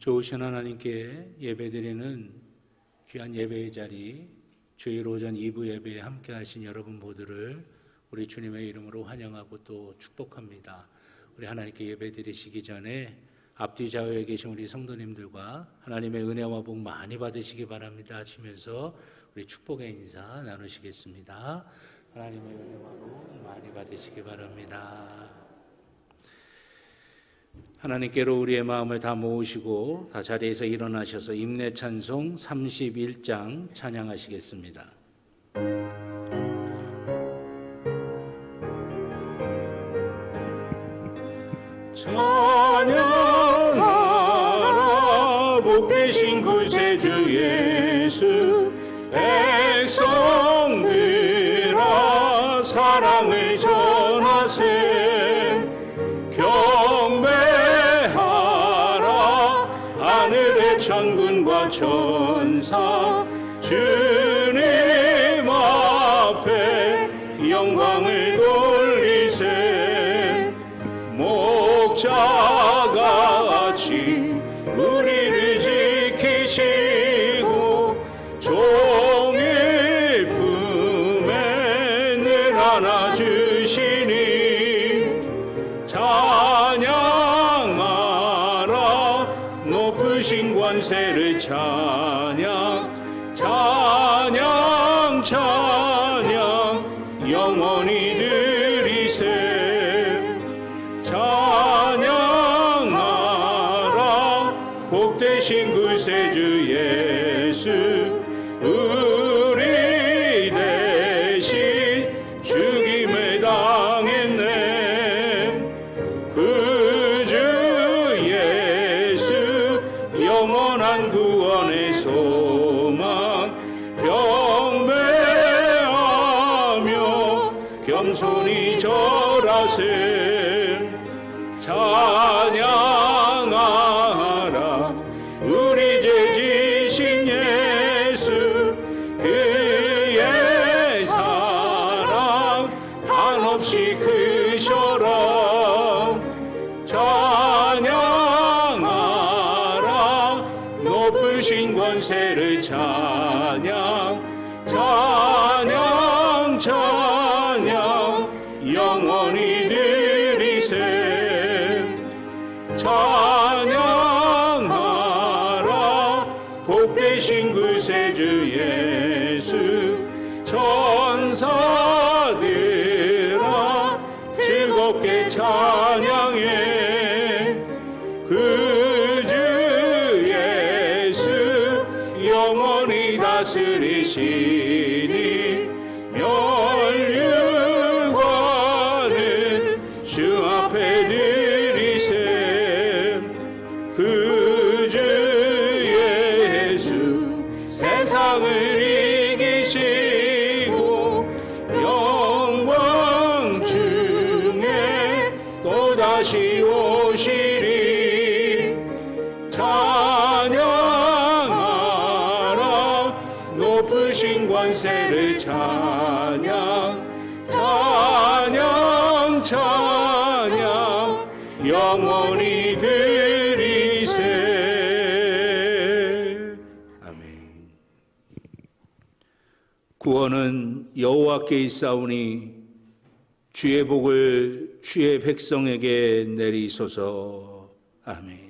좋으신 하나님께 예배드리는 귀한 예배의 자리, 주일 오전 2부 예배에 함께 하신 여러분 모두를 우리 주님의 이름으로 환영하고 또 축복합니다. 우리 하나님께 예배드리시기 전에 앞뒤 좌우에 계신 우리 성도님들과 하나님의 은혜와 복 많이 받으시기 바랍니다 하시면서 우리 축복의 인사 나누시겠습니다. 하나님의 은혜와 복 많이 받으시기 바랍니다. 하나님께로 우리의 마음을 다 모으시고 다 자리에서 일어나셔서 임내 찬송 31장 찬양하시겠습니다. 찬양하라 복되신 구세주 예수, 백성들아 사랑을 전하세. 경배하라 하늘의 천군과 천사, 주님 앞에 영광을 돌리세. 목자같이 우리를 지키시고 종일 품에 늘 안아주시니 찬양하라 높으신 권세를 찬양, 찬양, 찬양 영원히 드리세. 찬양하라 복되신 구세주 예수, 우리 대신 죽임을 당했네. 그 주 예수 영원한 구원의 소망, 경배하며 겸손히 절하세. 찬양하라 우리 죄 지신 예수, 그의 사랑 한없이 크셔라. 찬양하라 높으신 권세를 찬양, 찬양, 찬양 영원히 드리세. 찬양하라 복되신 구세주 예수, 천사들아 즐겁게 찬양해. 그 주 예수 영원히 다스리시니 면류관은 주 앞에 드리세. 그 주 예수 세상을 이기시고 영광 중에 또다시 오시리. 찬양하라 높으신 권세를 찬양, 찬양, 찬양 영원히 드리세. 아멘. 구원은 여호와께 있사오니 주의 복을 주의 백성에게 내리소서. 아멘.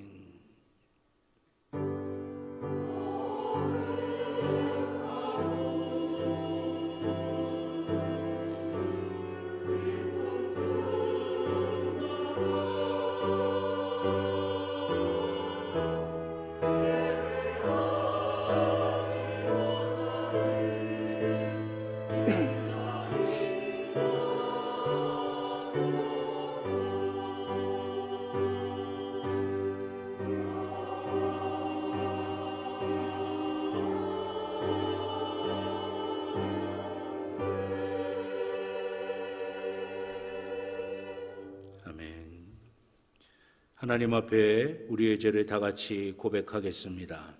하나님 앞에 우리의 죄를 다 같이 고백하겠습니다.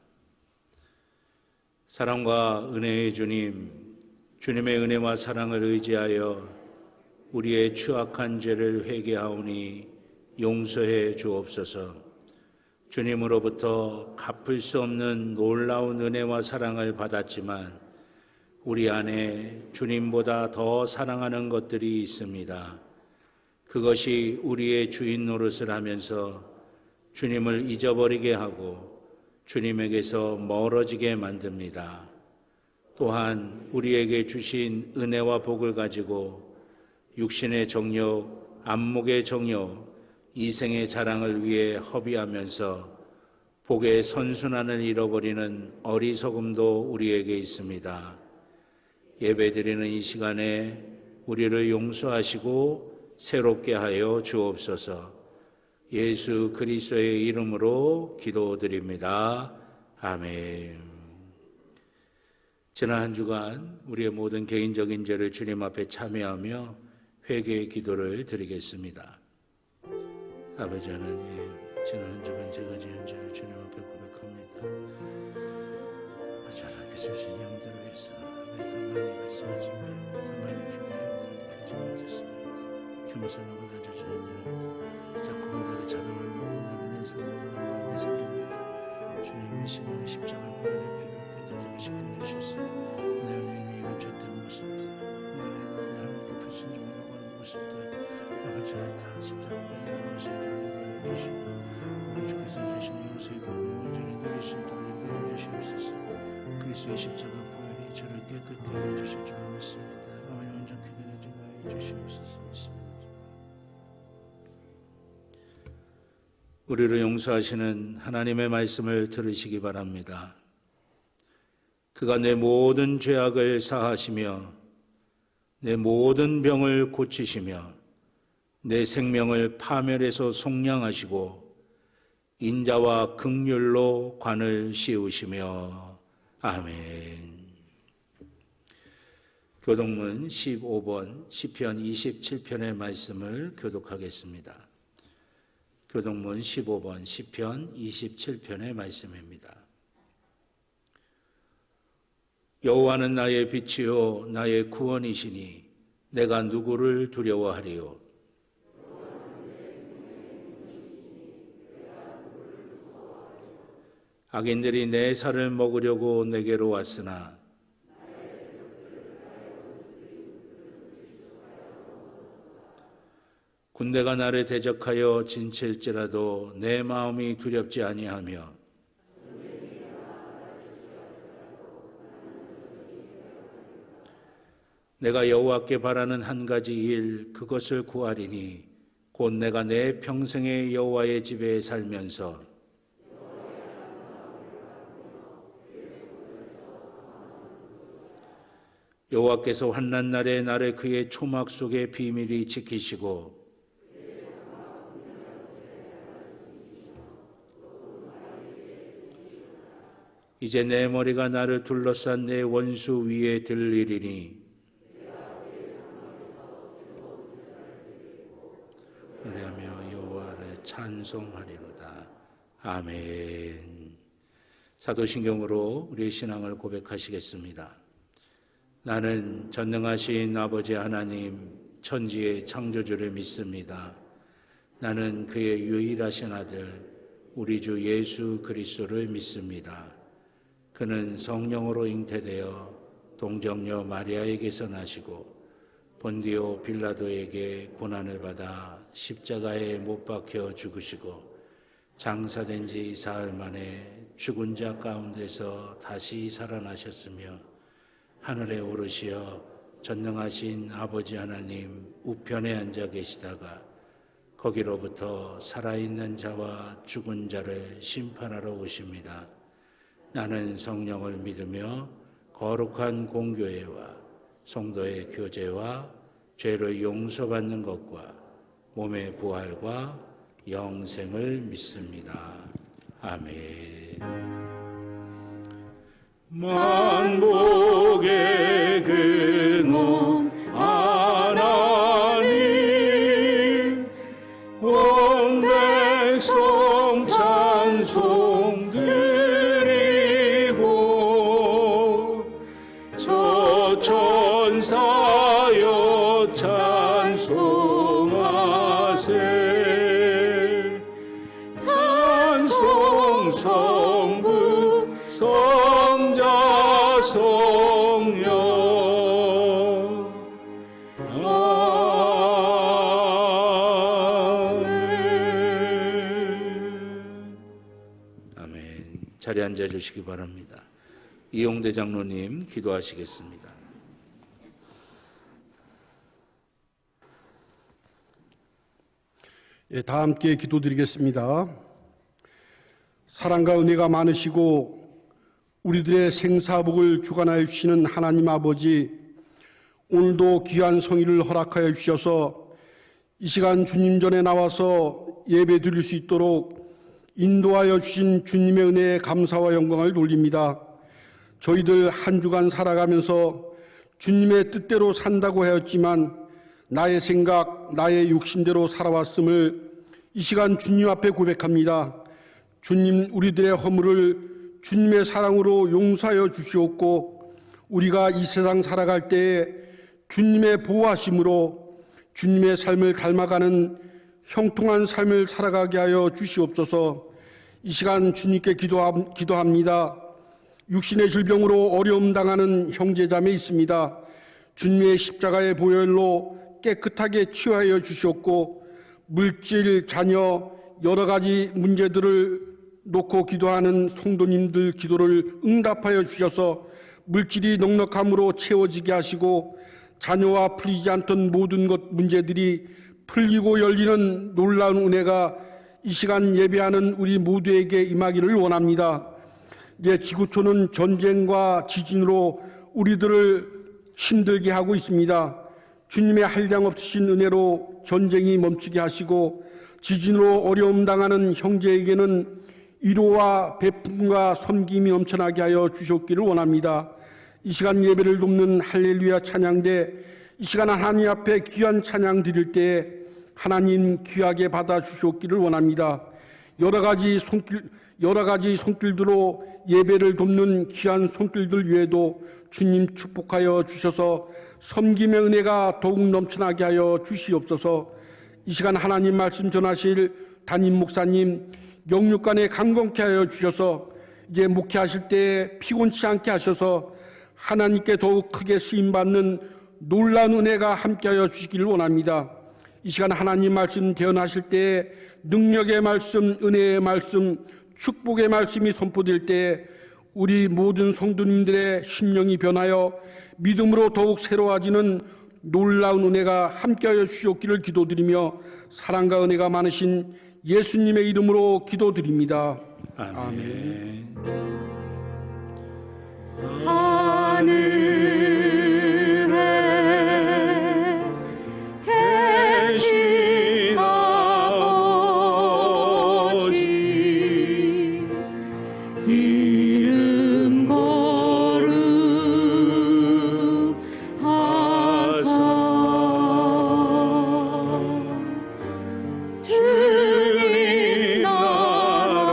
사랑과 은혜의 주님, 주님의 은혜와 사랑을 의지하여 우리의 추악한 죄를 회개하오니 용서해 주옵소서. 주님으로부터 갚을 수 없는 놀라운 은혜와 사랑을 받았지만 우리 안에 주님보다 더 사랑하는 것들이 있습니다. 그것이 우리의 주인 노릇을 하면서 주님을 잊어버리게 하고 주님에게서 멀어지게 만듭니다. 또한 우리에게 주신 은혜와 복을 가지고 육신의 정욕, 안목의 정욕, 이생의 자랑을 위해 허비하면서 복의 선순환을 잃어버리는 어리석음도 우리에게 있습니다. 예배드리는 이 시간에 우리를 용서하시고 새롭게 하여 주옵소서. 예수 그리스도의 이름으로 기도드립니다. 아멘. 지난 한 주간 우리의 모든 개인적인 죄를 주님 앞에 참여하며 회개의 기도를 드리겠습니다. 아버지 하나님, 지난 한 주간 제가 지은 죄를 주님 앞에 고백합니다. 아버지 하나님께서 주신 영들을 위해서 많이 말씀하시며 많이 기도하여 느끼지 못했습니다. 겸손하고 낮아져 있는 자꾸만 나를 자랑하며 나를 내 생각하는 마음이 생깁니다. 주님 이 시간에 십자가를 보내는 필요없게 되게 쉽게 되셨습니다. 내 안에 있는 이런 죄된 모습들, 내 안에 있는 불순종하려고 하는 모습들, 아버지 하나님 십자가를 보내는 모습들을 보여주시고 우리 주께서 주신 용서이고 온전히 누릴 수 있도록 인도해 주시옵소서. 그리스도의 십자가 보혈이 저를 깨끗게 하여 주실 줄 믿습니다. 아버지 온전케 되게 하여 주시옵소서. 우리를 용서하시는 하나님의 말씀을 들으시기 바랍니다. 그가 내 모든 죄악을 사하시며 내 모든 병을 고치시며 내 생명을 파멸해서 속량하시고 인자와 긍휼로 관을 씌우시며 아멘. 교독문 15번 시편 27편의 말씀을 교독하겠습니다. 교독문 15번 시편 27편의 말씀입니다. 여호와는 나의 빛이요 나의 구원이시니 내가 누구를 두려워하리요. 악인들이 내 살을 먹으려고 내게로 왔으나 군대가 나를 대적하여 진칠지라도 내 마음이 두렵지 아니하며 내가 여호와께 바라는 한 가지 일 그것을 구하리니 곧 내가 내 평생의 여호와의 집에 살면서 여호와께서 환난 날에 나를 그의 초막 속에 비밀히 지키시고 이제 내 머리가 나를 둘러싼 내 원수 위에 들리리니 노래하며 여호와를 찬송하리로다. 아멘. 사도신경으로 우리의 신앙을 고백하시겠습니다. 나는 전능하신 아버지 하나님 천지의 창조주를 믿습니다. 나는 그의 유일하신 아들 우리 주 예수 그리스도를 믿습니다. 그는 성령으로 잉태되어 동정녀 마리아에게서 나시고 본디오 빌라도에게 고난을 받아 십자가에 못 박혀 죽으시고 장사된 지 사흘 만에 죽은 자 가운데서 다시 살아나셨으며 하늘에 오르시어 전능하신 아버지 하나님 우편에 앉아 계시다가 거기로부터 살아있는 자와 죽은 자를 심판하러 오십니다. 나는 성령을 믿으며 거룩한 공교회와 성도의 교제와 죄를 용서받는 것과 몸의 부활과 영생을 믿습니다. 아멘. 만복의 근원 하나님 온 백성 찬송 드리고 저 천사여 찬송하세 찬송 성부 성자 성령 아멘. 자리에 앉아 주시기 바랍니다. 이용대 장로님 기도하시겠습니다. 다 함께 기도드리겠습니다. 사랑과 은혜가 많으시고 우리들의 생사복을 주관하여 주시는 하나님 아버지, 오늘도 귀한 성의를 허락하여 주셔서 이 시간 주님 전에 나와서 예배 드릴 수 있도록 인도하여 주신 주님의 은혜에 감사와 영광을 돌립니다. 저희들 한 주간 살아가면서 주님의 뜻대로 산다고 하였지만 나의 생각, 나의 욕심대로 살아왔음을 이 시간 주님 앞에 고백합니다. 주님, 우리들의 허물을 주님의 사랑으로 용서하여 주시옵고 우리가 이 세상 살아갈 때에 주님의 보호하심으로 주님의 삶을 닮아가는 형통한 삶을 살아가게 하여 주시옵소서. 이 시간 주님께 기도합니다. 육신의 질병으로 어려움 당하는 형제자매 있습니다. 주님의 십자가의 보혈로 깨끗하게 치유하여 주셨고 물질, 자녀, 여러 가지 문제들을 놓고 기도하는 성도님들 기도를 응답하여 주셔서 물질이 넉넉함으로 채워지게 하시고 자녀와 풀리지 않던 모든 것 문제들이 풀리고 열리는 놀라운 은혜가 이 시간 예배하는 우리 모두에게 임하기를 원합니다. 이제 지구촌은 전쟁과 지진으로 우리들을 힘들게 하고 있습니다. 주님의 한량없으신 은혜로 전쟁이 멈추게 하시고 지진으로 어려움 당하는 형제에게는 위로와 베품과 섬김이 넘쳐나게 하여 주셨기를 원합니다. 이 시간 예배를 돕는 할렐루야 찬양대, 이 시간 하나님 앞에 귀한 찬양 드릴 때 하나님 귀하게 받아 주셨기를 원합니다. 여러 가지 손길들로 예배를 돕는 귀한 손길들 위에도 주님 축복하여 주셔서 섬김의 은혜가 더욱 넘쳐나게 하여 주시옵소서. 이 시간 하나님 말씀 전하실 담임 목사님 영육간에 강건케 하여 주셔서 이제 목회하실 때 피곤치 않게 하셔서 하나님께 더욱 크게 쓰임받는 놀라운 은혜가 함께하여 주시기를 원합니다. 이 시간 하나님 말씀 대언하실 때 능력의 말씀, 은혜의 말씀, 축복의 말씀이 선포될 때 우리 모든 성도님들의 심령이 변하여 믿음으로 더욱 새로워지는 놀라운 은혜가 함께하여 주시옵기를 기도드리며 사랑과 은혜가 많으신 예수님의 이름으로 기도드립니다. 아멘. 하늘에 계신 아버지 이름 거룩하사 주님 나라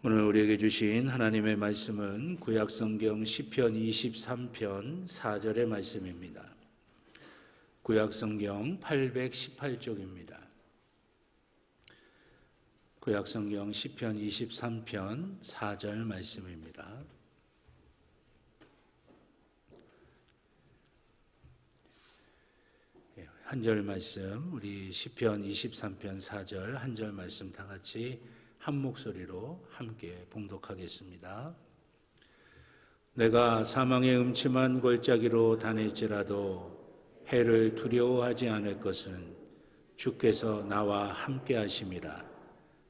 오늘 우리에게 주신 하나님의 말씀은 구약성경 시편 23편 4절의 말씀입니다. 구약성경 818쪽입니다. 구약성경 시편 23편 4절 말씀입니다. 한 절 말씀, 우리 시편 23편 4절 한 절 말씀 다 같이 한 목소리로 함께 봉독하겠습니다. 내가 사망의 음침한 골짜기로 다닐지라도 해를 두려워하지 않을 것은 주께서 나와 함께 하심이라.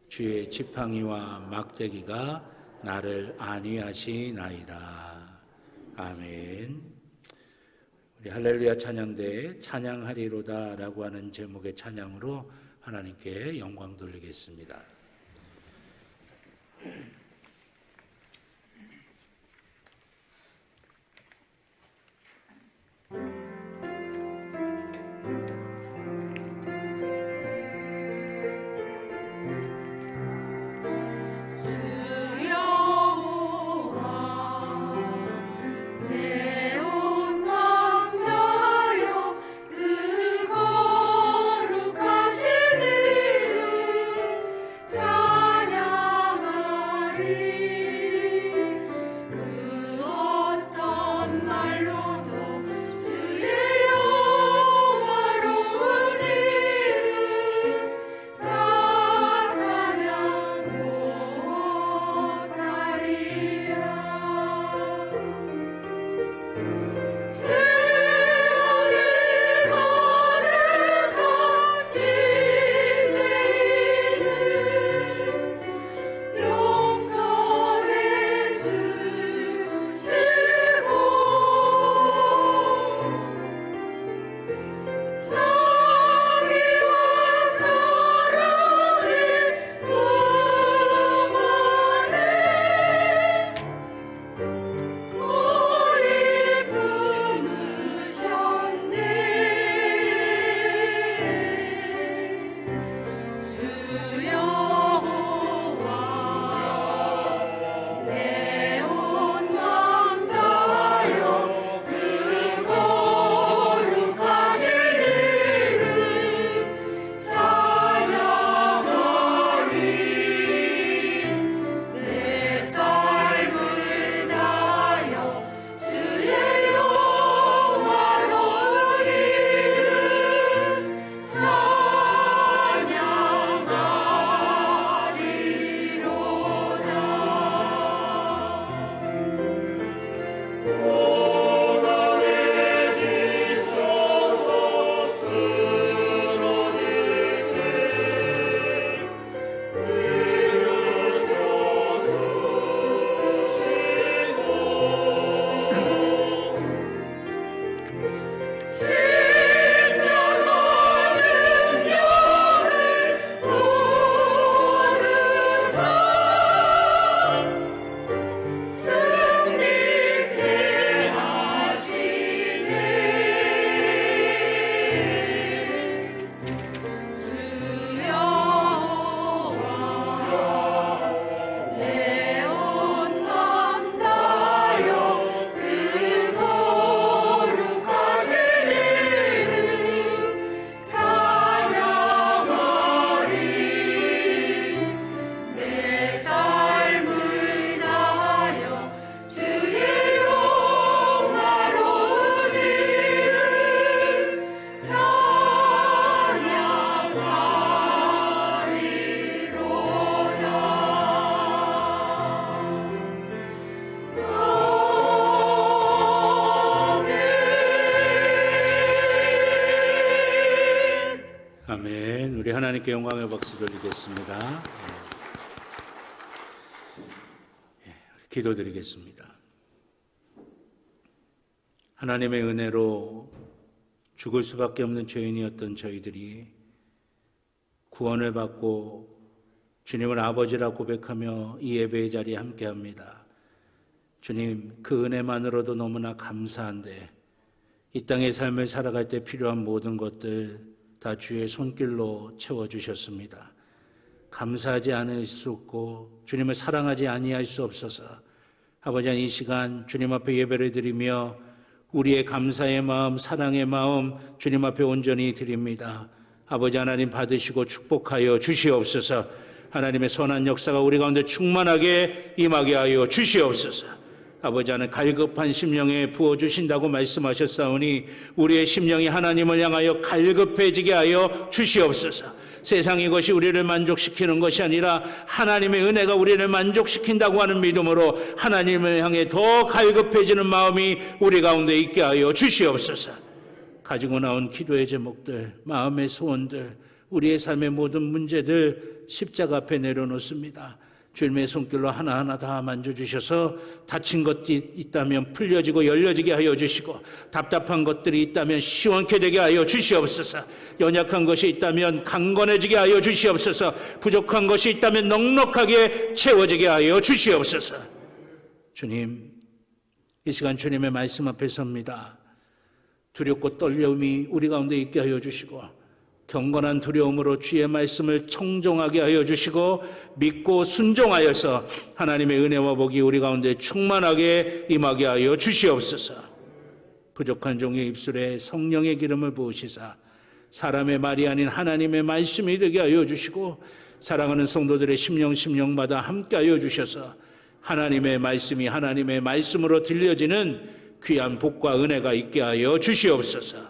주의 지팡이와 막대기가 나를 안위하시나이다. 아멘. 우리 할렐루야 찬양대에 찬양하리로다 라고 하는 제목의 찬양으로 하나님께 영광 돌리겠습니다. 아멘. 우리 하나님께 영광의 박수 돌리겠습니다. 기도드리겠습니다. 하나님의 은혜로 죽을 수밖에 없는 죄인이었던 저희들이 구원을 받고 주님을 아버지라 고백하며 이 예배의 자리에 함께합니다. 주님, 그 은혜만으로도 너무나 감사한데 이 땅의 삶을 살아갈 때 필요한 모든 것들 다 주의 손길로 채워주셨습니다. 감사하지 않을 수 없고 주님을 사랑하지 아니할 수 없어서 아버지 이 시간 주님 앞에 예배를 드리며 우리의 감사의 마음, 사랑의 마음 주님 앞에 온전히 드립니다. 아버지 하나님 받으시고 축복하여 주시옵소서. 하나님의 선한 역사가 우리 가운데 충만하게 임하게 하여 주시옵소서. 아버지 하나님 갈급한 심령에 부어주신다고 말씀하셨사오니 우리의 심령이 하나님을 향하여 갈급해지게 하여 주시옵소서. 세상의 것이 우리를 만족시키는 것이 아니라 하나님의 은혜가 우리를 만족시킨다고 하는 믿음으로 하나님을 향해 더 갈급해지는 마음이 우리 가운데 있게 하여 주시옵소서. 가지고 나온 기도의 제목들, 마음의 소원들, 우리의 삶의 모든 문제들 십자가 앞에 내려놓습니다. 주님의 손길로 하나하나 다 만져주셔서 다친 것이 있다면 풀려지고 열려지게 하여 주시고 답답한 것들이 있다면 시원케 되게 하여 주시옵소서. 연약한 것이 있다면 강건해지게 하여 주시옵소서. 부족한 것이 있다면 넉넉하게 채워지게 하여 주시옵소서. 주님, 이 시간 주님의 말씀 앞에 섭니다. 두렵고 떨림이 우리 가운데 있게 하여 주시고 경건한 두려움으로 주의 말씀을 청종하게 하여 주시고 믿고 순종하여서 하나님의 은혜와 복이 우리 가운데 충만하게 임하게 하여 주시옵소서. 부족한 종의 입술에 성령의 기름을 부으시사 사람의 말이 아닌 하나님의 말씀이 되게 하여 주시고 사랑하는 성도들의 심령마다 함께 하여 주셔서 하나님의 말씀이 하나님의 말씀으로 들려지는 귀한 복과 은혜가 있게 하여 주시옵소서.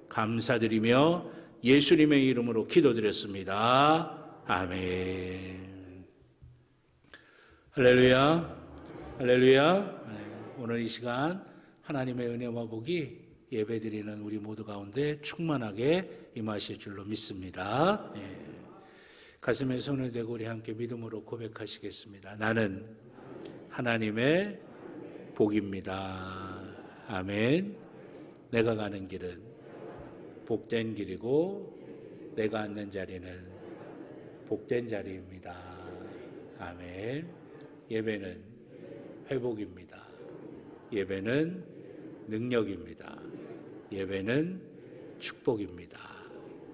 감사드리며 예수님의 이름으로 기도드렸습니다. 아멘. 할렐루야. 할렐루야. 오늘 이 시간 하나님의 은혜와 복이 예배드리는 우리 모두 가운데 충만하게 임하실 줄로 믿습니다. 가슴에 손을 대고 우리 함께 믿음으로 고백하시겠습니다. 나는 하나님의 복입니다. 아멘. 내가 가는 길은 복된 길이고 내가 앉는 자리는 복된 자리입니다. 아멘. 예배는 회복입니다. 예배는 능력입니다. 예배는 축복입니다.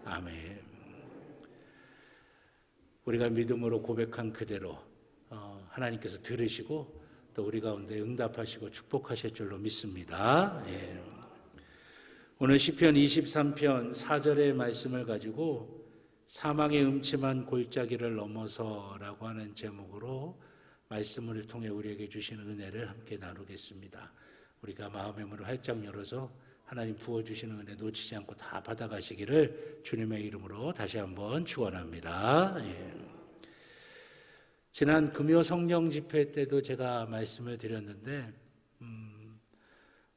아멘. 우리가 믿음으로 고백한 그대로 하나님께서 들으시고 또 우리 가운데 응답하시고 축복하실 줄로 믿습니다. 오늘 시편 23편 4절의 말씀을 가지고 사망의 음침한 골짜기를 넘어서라고 하는 제목으로 말씀을 통해 우리에게 주시는 은혜를 함께 나누겠습니다. 우리가 마음의 문을 활짝 열어서 하나님 부어주시는 은혜 놓치지 않고 다 받아가시기를 주님의 이름으로 다시 한번 축원합니다. 지난 금요 성령 집회 때도 제가 말씀을 드렸는데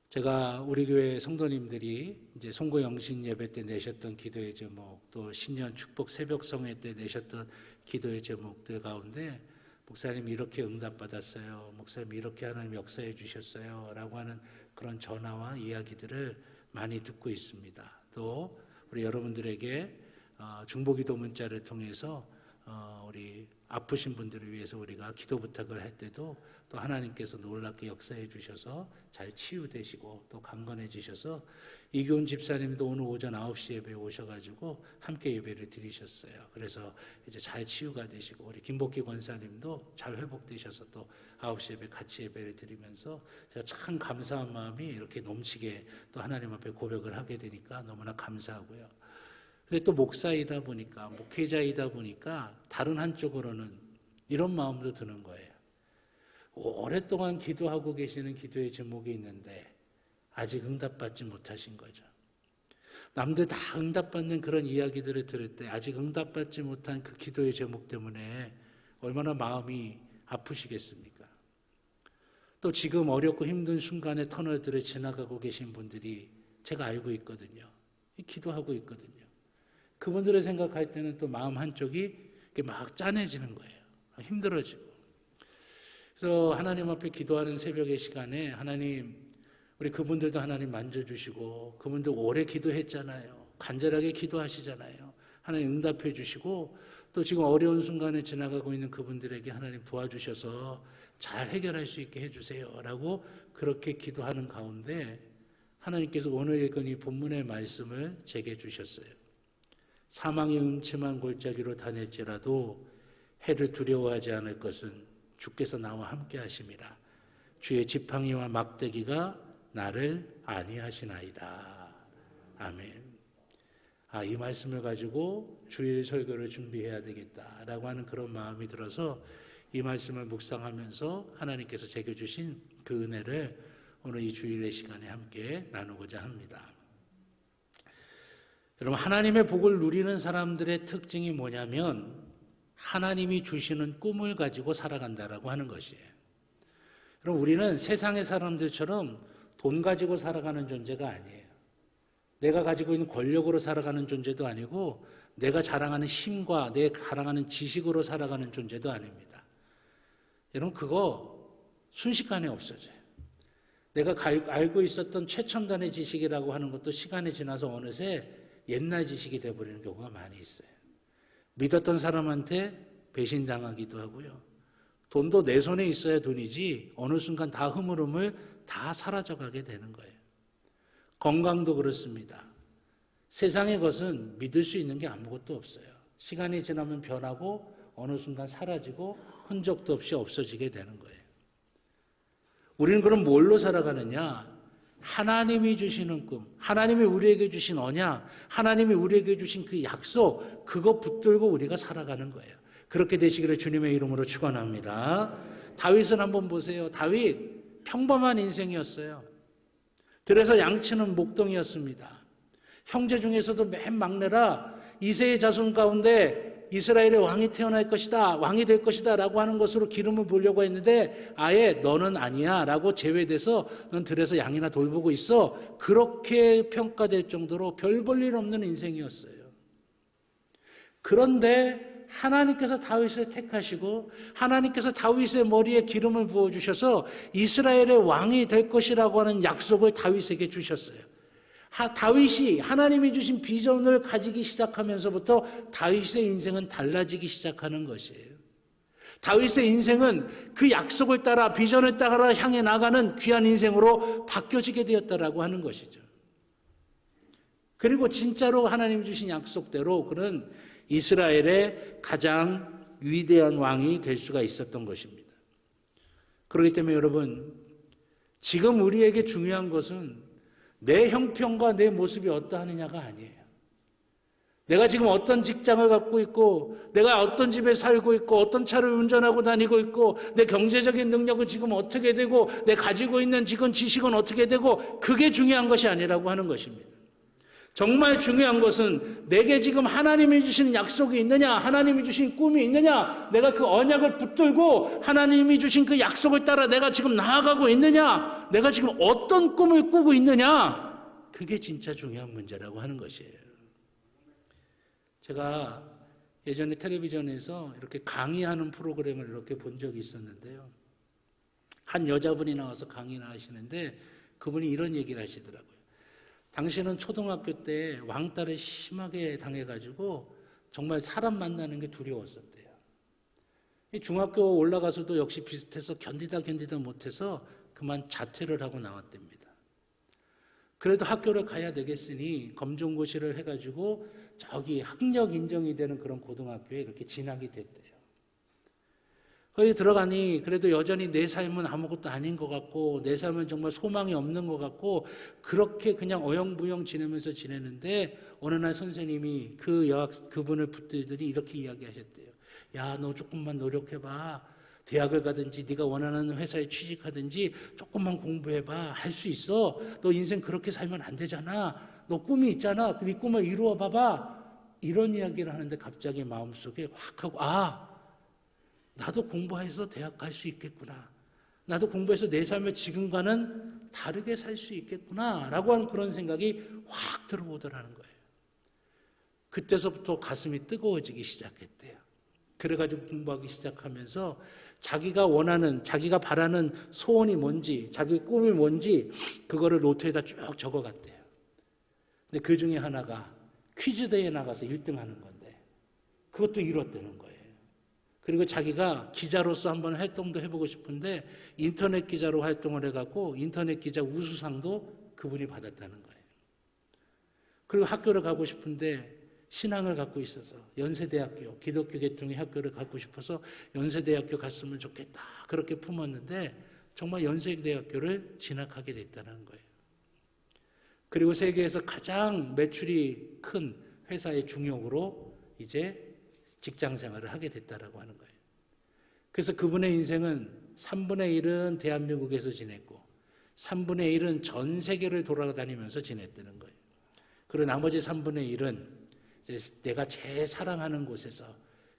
제가 우리 교회 성도님들이 이제 송고 영신 예배 때 내셨던 기도의 제목, 또 신년 축복 새벽 성회 때 내셨던 기도의 제목들 가운데 목사님 이렇게 응답받았어요. 목사님 이렇게 하나님 역사해 주셨어요. 라고 하는 그런 전화와 이야기들을 많이 듣고 있습니다. 또 우리 여러분들에게 중보기도 문자를 통해서 우리 아프신 분들을 위해서 우리가 기도 부탁을 할 때도 또 하나님께서 놀랍게 역사해 주셔서 잘 치유되시고 또 강건해지셔서 이교훈 집사님도 오늘 오전 9시 예배에 오셔가지고 함께 예배를 드리셨어요. 그래서 이제 잘 치유가 되시고 우리 김복희 권사님도 잘 회복되셔서 또 9시 예배 같이 예배를 드리면서 제가 참 감사한 마음이 이렇게 넘치게 또 하나님 앞에 고백을 하게 되니까 너무나 감사하고요. 근데 또 목사이다 보니까 목회자이다 보니까 다른 한쪽으로는 이런 마음도 드는 거예요. 오랫동안 기도하고 계시는 기도의 제목이 있는데 아직 응답받지 못하신 거죠. 남들 다 응답받는 그런 이야기들을 들을 때 아직 응답받지 못한 그 기도의 제목 때문에 얼마나 마음이 아프시겠습니까? 또 지금 어렵고 힘든 순간의 터널들을 지나가고 계신 분들이 제가 알고 있거든요. 기도하고 있거든요. 그분들을 생각할 때는 또 마음 한쪽이 막 짠해지는 거예요. 힘들어지고. 그래서 하나님 앞에 기도하는 새벽의 시간에 하나님, 우리 그분들도 하나님 만져주시고 그분들 오래 기도했잖아요. 간절하게 기도하시잖아요. 하나님 응답해 주시고 또 지금 어려운 순간에 지나가고 있는 그분들에게 하나님 도와주셔서 잘 해결할 수 있게 해주세요. 라고 그렇게 기도하는 가운데 하나님께서 오늘 읽은 이 본문의 말씀을 제게 주셨어요. 사망의 음침한 골짜기로 다닐지라도 해를 두려워하지 않을 것은 주께서 나와 함께 하심이라. 주의 지팡이와 막대기가 나를 안위하시나이다. 아멘. 이 말씀을 가지고 주일 설교를 준비해야 되겠다라고 하는 그런 마음이 들어서 이 말씀을 묵상하면서 하나님께서 제게 주신 그 은혜를 오늘 이 주일의 시간에 함께 나누고자 합니다. 여러분, 하나님의 복을 누리는 사람들의 특징이 뭐냐면 하나님이 주시는 꿈을 가지고 살아간다라고 하는 것이에요. 여러분, 우리는 세상의 사람들처럼 돈 가지고 살아가는 존재가 아니에요. 내가 가지고 있는 권력으로 살아가는 존재도 아니고 내가 자랑하는 힘과 내 자랑하는 지식으로 살아가는 존재도 아닙니다. 여러분, 그거 순식간에 없어져요. 내가 알고 있었던 최첨단의 지식이라고 하는 것도 시간이 지나서 어느새 옛날 지식이 되어버리는 경우가 많이 있어요. 믿었던 사람한테 배신당하기도 하고요. 돈도 내 손에 있어야 돈이지 어느 순간 다 흐물흐물 다 사라져가게 되는 거예요. 건강도 그렇습니다. 세상의 것은 믿을 수 있는 게 아무것도 없어요. 시간이 지나면 변하고 어느 순간 사라지고 흔적도 없이 없어지게 되는 거예요. 우리는 그럼 뭘로 살아가느냐? 하나님이 주시는 꿈, 하나님이 우리에게 주신 언약, 하나님이 우리에게 주신 그 약속, 그거 붙들고 우리가 살아가는 거예요. 그렇게 되시기를 주님의 이름으로 축원합니다. 다윗은 한번 보세요. 다윗 평범한 인생이었어요. 들에서 양치는 목동이었습니다. 형제 중에서도 맨 막내라 이새의 자손 가운데 이스라엘의 왕이 태어날 것이다, 왕이 될 것이다 라고 하는 것으로 기름을 부으려고 했는데 아예 너는 아니야 라고 제외돼서 넌 들에서 양이나 돌보고 있어. 그렇게 평가될 정도로 별 볼 일 없는 인생이었어요. 그런데 하나님께서 다윗을 택하시고 하나님께서 다윗의 머리에 기름을 부어주셔서 이스라엘의 왕이 될 것이라고 하는 약속을 다윗에게 주셨어요. 다윗이 하나님이 주신 비전을 가지기 시작하면서부터 다윗의 인생은 달라지기 시작하는 것이에요. 다윗의 인생은 그 약속을 따라 비전을 따라 향해 나가는 귀한 인생으로 바뀌어지게 되었다라고 하는 것이죠. 그리고 진짜로 하나님이 주신 약속대로 그는 이스라엘의 가장 위대한 왕이 될 수가 있었던 것입니다. 그렇기 때문에 여러분, 지금 우리에게 중요한 것은 내 형편과 내 모습이 어떠하느냐가 아니에요. 내가 지금 어떤 직장을 갖고 있고 내가 어떤 집에 살고 있고 어떤 차를 운전하고 다니고 있고 내 경제적인 능력은 지금 어떻게 되고 내 가지고 있는 지금 지식은 어떻게 되고 그게 중요한 것이 아니라고 하는 것입니다. 정말 중요한 것은 내게 지금 하나님이 주신 약속이 있느냐, 하나님이 주신 꿈이 있느냐, 내가 그 언약을 붙들고 하나님이 주신 그 약속을 따라 내가 지금 나아가고 있느냐, 내가 지금 어떤 꿈을 꾸고 있느냐, 그게 진짜 중요한 문제라고 하는 것이에요. 제가 예전에 텔레비전에서 이렇게 강의하는 프로그램을 이렇게 본 적이 있었는데요. 한 여자분이 나와서 강의를 하시는데 그분이 이런 얘기를 하시더라고요. 당신은 초등학교 때 왕따를 심하게 당해가지고 정말 사람 만나는 게 두려웠었대요. 중학교 올라가서도 역시 비슷해서 견디다 못해서 그만 자퇴를 하고 나왔답니다. 그래도 학교를 가야 되겠으니 검정고시를 해가지고 저기 학력 인정이 되는 그런 고등학교에 이렇게 진학이 됐대요. 거기 들어가니 그래도 여전히 내 삶은 아무것도 아닌 것 같고 내 삶은 정말 소망이 없는 것 같고 그렇게 그냥 어영부영 지내면서 지내는데 어느 날 선생님이 그분을 붙들더니 이렇게 이야기하셨대요. 야, 너 조금만 노력해봐. 대학을 가든지 네가 원하는 회사에 취직하든지 조금만 공부해봐. 할 수 있어. 너 인생 그렇게 살면 안 되잖아. 너 꿈이 있잖아. 네 꿈을 이루어 봐봐. 이런 이야기를 하는데 갑자기 마음속에 확 하고 나도 공부해서 대학 갈 수 있겠구나. 나도 공부해서 내 삶을 지금과는 다르게 살 수 있겠구나 라고 하는 그런 생각이 확 들어오더라는 거예요. 그때서부터 가슴이 뜨거워지기 시작했대요. 그래가지고 공부하기 시작하면서 자기가 원하는, 자기가 바라는 소원이 뭔지, 자기 꿈이 뭔지 그거를 노트에다 쭉 적어갔대요. 근데 그 중에 하나가 퀴즈대회에 나가서 1등 하는 건데 그것도 이뤘다는 거예요. 그리고 자기가 기자로서 한번 활동도 해보고 싶은데 인터넷 기자로 활동을 해갖고 인터넷 기자 우수상도 그분이 받았다는 거예요. 그리고 학교를 가고 싶은데 신앙을 갖고 있어서 연세대학교, 기독교 계통의 학교를 갖고 싶어서 연세대학교 갔으면 좋겠다. 그렇게 품었는데 정말 연세대학교를 진학하게 됐다는 거예요. 그리고 세계에서 가장 매출이 큰 회사의 중용으로 이제 직장 생활을 하게 됐다라고 하는 거예요. 그래서 그분의 인생은 3분의 1은 대한민국에서 지냈고 3분의 1은 전 세계를 돌아다니면서 지냈다는 거예요. 그리고 나머지 3분의 1은 이제 내가 제일 사랑하는 곳에서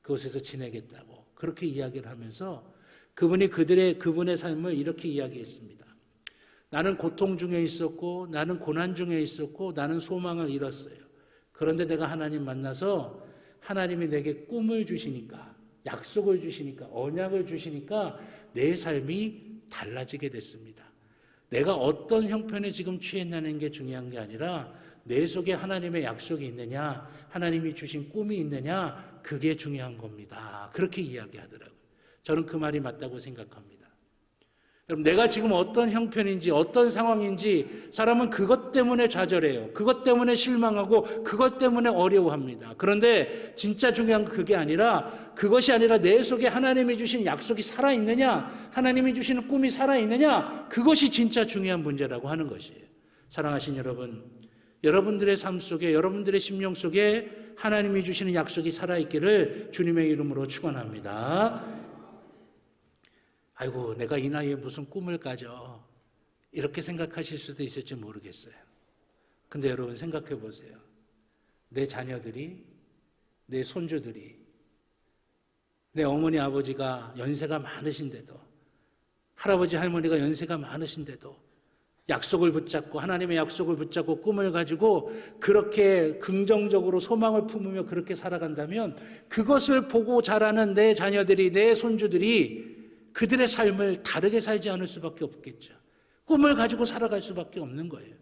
그곳에서 지내겠다고 그렇게 이야기를 하면서 그분이 그분의 삶을 이렇게 이야기했습니다. 나는 고통 중에 있었고 나는 고난 중에 있었고 나는 소망을 잃었어요. 그런데 내가 하나님 만나서 하나님이 내게 꿈을 주시니까 약속을 주시니까 언약을 주시니까 내 삶이 달라지게 됐습니다. 내가 어떤 형편에 지금 취했냐는 게 중요한 게 아니라 내 속에 하나님의 약속이 있느냐 하나님이 주신 꿈이 있느냐 그게 중요한 겁니다. 그렇게 이야기하더라고요. 저는 그 말이 맞다고 생각합니다. 여러분 내가 지금 어떤 형편인지 어떤 상황인지 사람은 그것 때문에 좌절해요. 그것 때문에 실망하고 그것 때문에 어려워합니다. 그런데 진짜 중요한 건 그게 아니라 그것이 아니라 내 속에 하나님이 주신 약속이 살아있느냐 하나님이 주시는 꿈이 살아있느냐 그것이 진짜 중요한 문제라고 하는 것이에요. 사랑하신 여러분 여러분들의 삶 속에 여러분들의 심령 속에 하나님이 주시는 약속이 살아있기를 주님의 이름으로 축원합니다. 아이고 내가 이 나이에 무슨 꿈을 가져 이렇게 생각하실 수도 있을지 모르겠어요. 근데 여러분 생각해 보세요. 내 자녀들이 내 손주들이 내 어머니 아버지가 연세가 많으신데도 할아버지 할머니가 연세가 많으신데도 약속을 붙잡고 하나님의 약속을 붙잡고 꿈을 가지고 그렇게 긍정적으로 소망을 품으며 그렇게 살아간다면 그것을 보고 자라는 내 자녀들이 내 손주들이 그들의 삶을 다르게 살지 않을 수밖에 없겠죠. 꿈을 가지고 살아갈 수밖에 없는 거예요.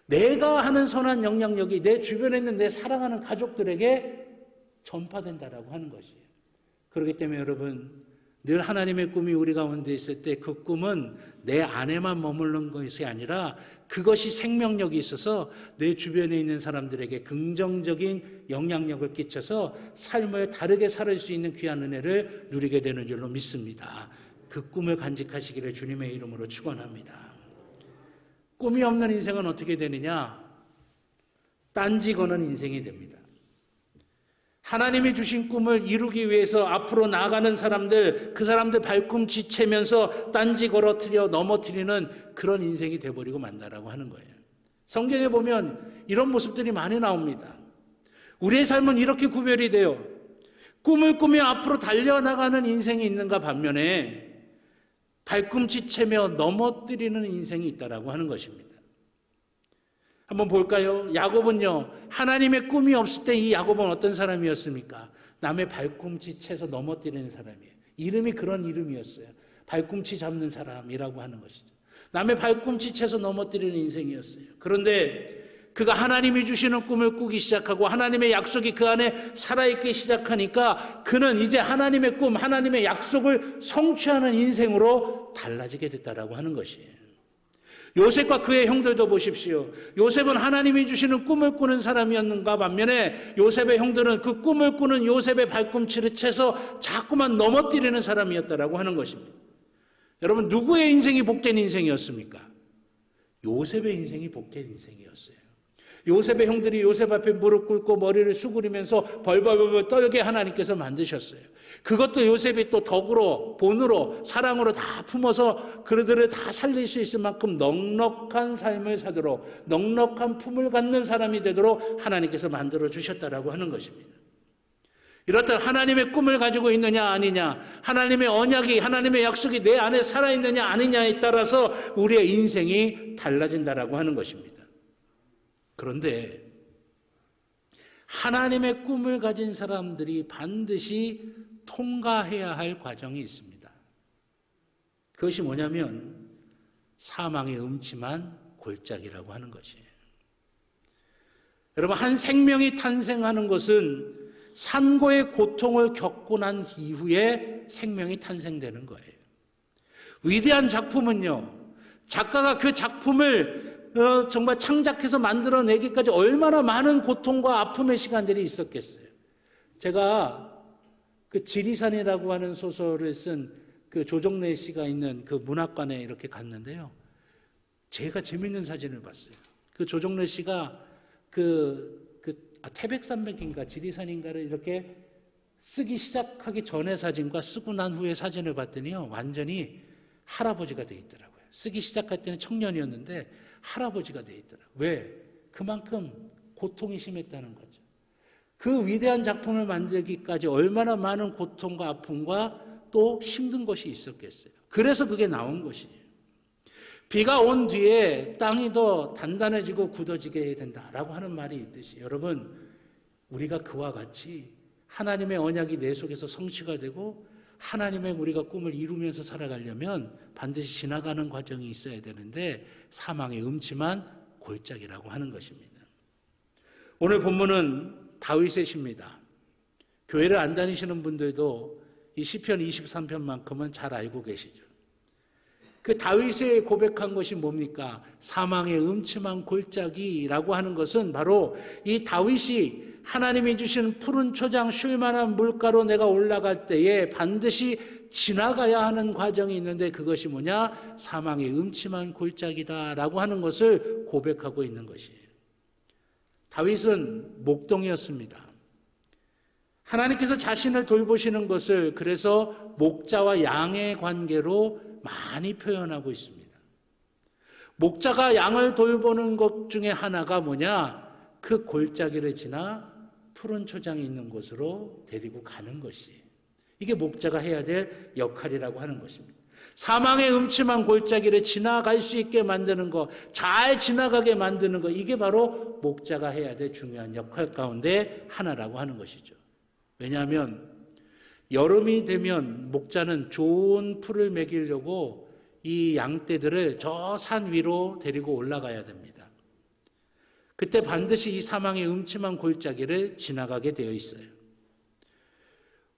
내가 하는 선한 영향력이 내 주변에 있는 내 사랑하는 가족들에게 전파된다라고 하는 것이에요. 그렇기 때문에 여러분 늘 하나님의 꿈이 우리 가운데 있을 때 그 꿈은 내 안에만 머무르는 것이 아니라 그것이 생명력이 있어서 내 주변에 있는 사람들에게 긍정적인 영향력을 끼쳐서 삶을 다르게 살 수 있는 귀한 은혜를 누리게 되는 줄로 믿습니다. 그 꿈을 간직하시기를 주님의 이름으로 축원합니다. 꿈이 없는 인생은 어떻게 되느냐? 딴지 거는 인생이 됩니다. 하나님이 주신 꿈을 이루기 위해서 앞으로 나아가는 사람들, 그 사람들 발꿈치채면서 딴지 걸어뜨려 넘어뜨리는 그런 인생이 돼버리고 만다라고 하는 거예요. 성경에 보면 이런 모습들이 많이 나옵니다. 우리의 삶은 이렇게 구별이 돼요. 꿈을 꾸며 앞으로 달려나가는 인생이 있는가 반면에 발꿈치채며 넘어뜨리는 인생이 있다라고 하는 것입니다. 한번 볼까요? 야곱은요, 하나님의 꿈이 없을 때 이 야곱은 어떤 사람이었습니까? 남의 발꿈치 채서 넘어뜨리는 사람이에요. 이름이 그런 이름이었어요. 발꿈치 잡는 사람이라고 하는 것이죠. 남의 발꿈치 채서 넘어뜨리는 인생이었어요. 그런데 그가 하나님이 주시는 꿈을 꾸기 시작하고 하나님의 약속이 그 안에 살아있기 시작하니까 그는 이제 하나님의 꿈, 하나님의 약속을 성취하는 인생으로 달라지게 됐다라고 하는 것이에요. 요셉과 그의 형들도 보십시오. 요셉은 하나님이 주시는 꿈을 꾸는 사람이었는가 반면에 요셉의 형들은 그 꿈을 꾸는 요셉의 발꿈치를 채서 자꾸만 넘어뜨리는 사람이었다라고 하는 것입니다. 여러분 누구의 인생이 복된 인생이었습니까? 요셉의 인생이 복된 인생이었어요. 요셉의 형들이 요셉 앞에 무릎 꿇고 머리를 수그리면서 벌벌벌 떨게 하나님께서 만드셨어요. 그것도 요셉이 또 덕으로 본으로 사랑으로 다 품어서 그들을 다 살릴 수 있을 만큼 넉넉한 삶을 사도록 넉넉한 품을 갖는 사람이 되도록 하나님께서 만들어 주셨다라고 하는 것입니다. 이렇다 하나님의 꿈을 가지고 있느냐 아니냐, 하나님의 언약이 하나님의 약속이 내 안에 살아있느냐 아니냐에 따라서 우리의 인생이 달라진다라고 하는 것입니다. 그런데 하나님의 꿈을 가진 사람들이 반드시 통과해야 할 과정이 있습니다. 그것이 뭐냐면 사망의 음침한 골짜기라고 하는 것이에요. 여러분 한 생명이 탄생하는 것은 산고의 고통을 겪고 난 이후에 생명이 탄생되는 거예요. 위대한 작품은요, 작가가 그 작품을 정말 창작해서 만들어내기까지 얼마나 많은 고통과 아픔의 시간들이 있었겠어요. 제가 그 지리산이라고 하는 소설을 쓴 그 조정래 씨가 있는 그 문학관에 이렇게 갔는데요. 제가 재밌는 사진을 봤어요. 그 조정래 씨가 태백산맥인가 지리산인가를 이렇게 쓰기 시작하기 전의 사진과 쓰고 난 후의 사진을 봤더니요. 완전히 할아버지가 돼 있더라고요. 쓰기 시작할 때는 청년이었는데 할아버지가 돼 있더라고요. 왜? 그만큼 고통이 심했다는 거죠. 그 위대한 작품을 만들기까지 얼마나 많은 고통과 아픔과 또 힘든 것이 있었겠어요. 그래서 그게 나온 것이에요. 비가 온 뒤에 땅이 더 단단해지고 굳어지게 해야 된다라고 하는 말이 있듯이 여러분 우리가 그와 같이 하나님의 언약이 내 속에서 성취가 되고 하나님의 우리가 꿈을 이루면서 살아가려면 반드시 지나가는 과정이 있어야 되는데 사망의 음침한 골짜기라고 하는 것입니다. 오늘 본문은 다윗의 시입니다. 교회를 안 다니시는 분들도 이 시편 23편만큼은 잘 알고 계시죠. 그 다윗의 고백한 것이 뭡니까? 사망의 음침한 골짜기라고 하는 것은 바로 이 다윗이 하나님이 주신 푸른 초장 쉴 만한 물가로 내가 올라갈 때에 반드시 지나가야 하는 과정이 있는데 그것이 뭐냐? 사망의 음침한 골짜기다라고 하는 것을 고백하고 있는 것이에요. 다윗은 목동이었습니다. 하나님께서 자신을 돌보시는 것을 그래서 목자와 양의 관계로 많이 표현하고 있습니다. 목자가 양을 돌보는 것 중에 하나가 뭐냐? 그 골짜기를 지나 푸른 초장이 있는 곳으로 데리고 가는 것이 이게 목자가 해야 될 역할이라고 하는 것입니다. 사망의 음침한 골짜기를 지나갈 수 있게 만드는 것, 잘 지나가게 만드는 것, 이게 바로 목자가 해야 될 중요한 역할 가운데 하나라고 하는 것이죠. 왜냐하면 여름이 되면 목자는 좋은 풀을 먹이려고 이 양떼들을 저 산 위로 데리고 올라가야 됩니다. 그때 반드시 이 사망의 음침한 골짜기를 지나가게 되어 있어요.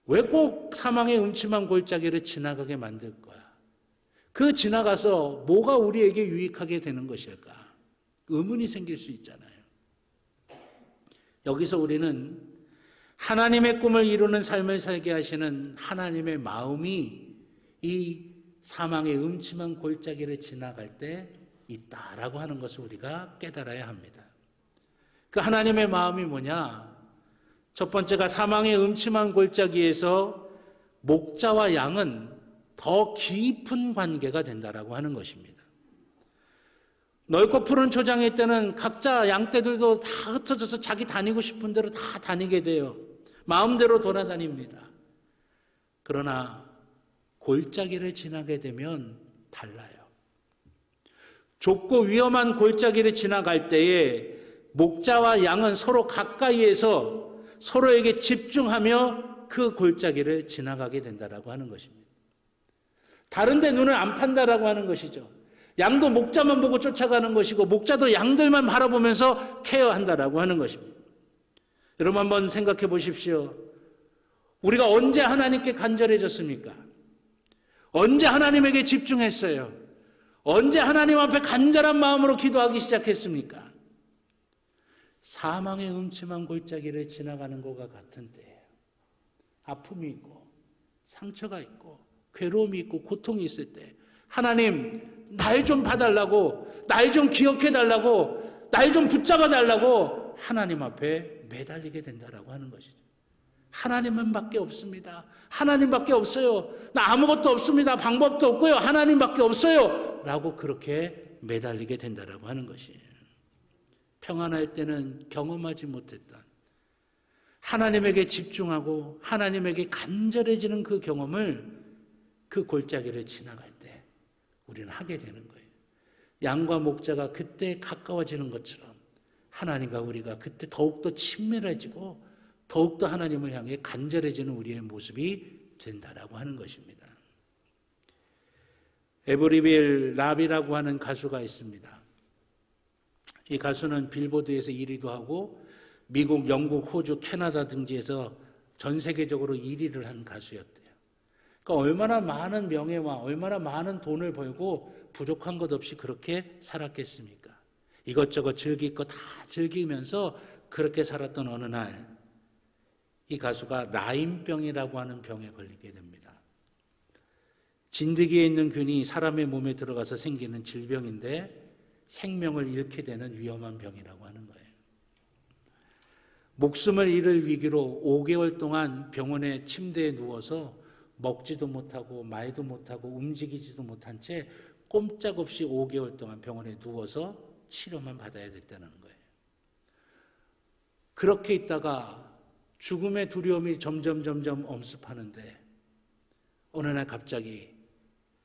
왜 꼭 사망의 음침한 골짜기를 지나가게 만들 거야? 그 지나가서 뭐가 우리에게 유익하게 되는 것일까? 의문이 생길 수 있잖아요. 여기서 우리는 하나님의 꿈을 이루는 삶을 살게 하시는 하나님의 마음이 이 사망의 음침한 골짜기를 지나갈 때 있다라고 하는 것을 우리가 깨달아야 합니다. 그 하나님의 마음이 뭐냐? 첫 번째가 사망의 음침한 골짜기에서 목자와 양은 더 깊은 관계가 된다라고 하는 것입니다. 넓고 푸른 초장일 때는 각자 양떼들도 다 흩어져서 자기 다니고 싶은 대로 다 다니게 돼요. 마음대로 돌아다닙니다. 그러나 골짜기를 지나게 되면 달라요. 좁고 위험한 골짜기를 지나갈 때에 목자와 양은 서로 가까이에서 서로에게 집중하며 그 골짜기를 지나가게 된다라고 하는 것입니다. 다른 데 눈을 안 판다라고 하는 것이죠. 양도 목자만 보고 쫓아가는 것이고 목자도 양들만 바라보면서 케어한다라고 하는 것입니다. 여러분 한번 생각해 보십시오. 우리가 언제 하나님께 간절해졌습니까? 언제 하나님에게 집중했어요? 언제 하나님 앞에 간절한 마음으로 기도하기 시작했습니까? 사망의 음침한 골짜기를 지나가는 것과 같은 때예요. 아픔이 있고 상처가 있고 괴로움이 있고 고통이 있을 때 하나님 날 좀 봐달라고, 날 좀 기억해달라고, 날 좀 붙잡아달라고 하나님 앞에 매달리게 된다라고 하는 것이죠. 하나님은 밖에 없습니다. 하나님밖에 없어요. 나 아무것도 없습니다. 방법도 없고요. 하나님밖에 없어요. 라고 그렇게 매달리게 된다라고 하는 것이에요. 평안할 때는 경험하지 못했던 하나님에게 집중하고 하나님에게 간절해지는 그 경험을 그 골짜기를 지나갈 때 우리는 하게 되는 거예요. 양과 목자가 그때 가까워지는 것처럼 하나님과 우리가 그때 더욱더 친밀해지고 더욱더 하나님을 향해 간절해지는 우리의 모습이 된다라고 하는 것입니다. 에브리빌 랍이라고 하는 가수가 있습니다. 이 가수는 빌보드에서 1위도 하고 미국, 영국, 호주, 캐나다 등지에서 전 세계적으로 1위를 한 가수였대요. 그러니까 얼마나 많은 명예와 얼마나 많은 돈을 벌고 부족한 것 없이 그렇게 살았겠습니까? 이것저것 즐길 거 다 즐기면서 그렇게 살았던 어느 날 이 가수가 라임병이라고 하는 병에 걸리게 됩니다. 진드기에 있는 균이 사람의 몸에 들어가서 생기는 질병인데 생명을 잃게 되는 위험한 병이라고 하는 거예요. 목숨을 잃을 위기로 5개월 동안 병원의 침대에 누워서 먹지도 못하고 말도 못하고 움직이지도 못한 채 꼼짝없이 5개월 동안 병원에 누워서 치료만 받아야 됐다는 거예요. 그렇게 있다가 죽음의 두려움이 점점 엄습하는데 어느 날 갑자기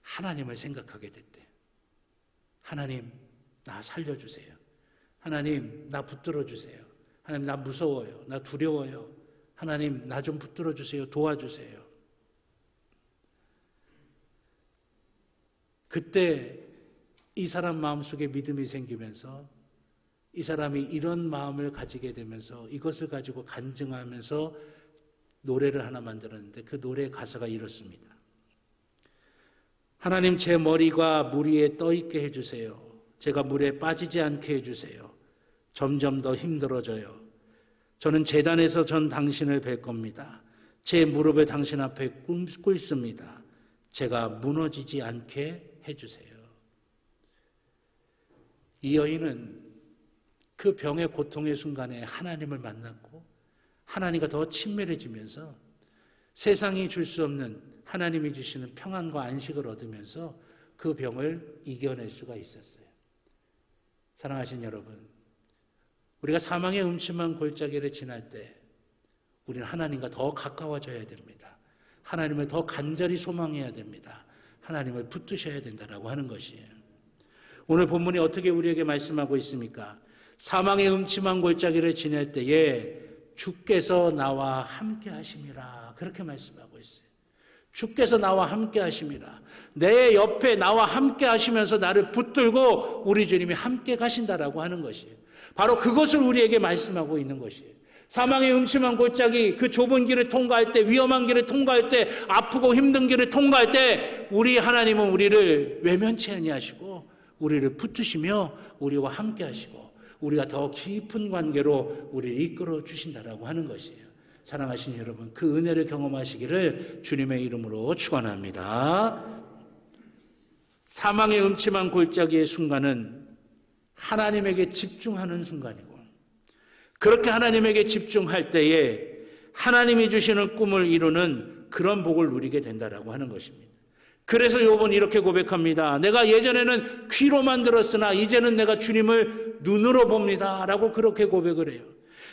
하나님을 생각하게 됐대. 하나님, 나 살려주세요. 하나님, 나 붙들어 주세요. 하나님, 나 무서워요. 나 두려워요. 하나님, 나 좀 붙들어 주세요. 도와주세요. 그때 이 사람 마음속에 믿음이 생기면서 이 사람이 이런 마음을 가지게 되면서 이것을 가지고 간증하면서 노래를 하나 만들었는데 그 노래의 가사가 이렇습니다. 하나님, 제 머리가 물 위에 떠 있게 해주세요. 제가 물에 빠지지 않게 해주세요. 점점 더 힘들어져요. 저는 제단에서 전 당신을 뵐 겁니다. 제 무릎을 당신 앞에 꿇습니다. 제가 무너지지 않게 해주세요. 이 여인은 그 병의 고통의 순간에 하나님을 만났고 하나님과 더 친밀해지면서 세상이 줄 수 없는 하나님이 주시는 평안과 안식을 얻으면서 그 병을 이겨낼 수가 있었어요. 사랑하신 여러분, 우리가 사망의 음침한 골짜기를 지날 때 우리는 하나님과 더 가까워져야 됩니다. 하나님을 더 간절히 소망해야 됩니다. 하나님을 붙드셔야 된다라고 하는 것이에요. 오늘 본문이 어떻게 우리에게 말씀하고 있습니까? 사망의 음침한 골짜기를 지낼 때에 주께서 나와 함께 하심이라 그렇게 말씀하고 있어요. 주께서 나와 함께 하심이라. 내 옆에 나와 함께 하시면서 나를 붙들고 우리 주님이 함께 가신다라고 하는 것이에요. 바로 그것을 우리에게 말씀하고 있는 것이에요. 사망의 음침한 골짜기, 그 좁은 길을 통과할 때, 위험한 길을 통과할 때, 아프고 힘든 길을 통과할 때 우리 하나님은 우리를 외면치 아니하시고 우리를 붙드시며 우리와 함께 하시고 우리가 더 깊은 관계로 우리를 이끌어 주신다라고 하는 것이에요. 사랑하시는 여러분, 그 은혜를 경험하시기를 주님의 이름으로 축원합니다. 사망의 음침한 골짜기의 순간은 하나님에게 집중하는 순간이고, 그렇게 하나님에게 집중할 때에 하나님이 주시는 꿈을 이루는 그런 복을 누리게 된다라고 하는 것입니다. 그래서 욥은 이렇게 고백합니다. 내가 예전에는 귀로만 들었으나 이제는 내가 주님을 눈으로 봅니다 라고 그렇게 고백을 해요.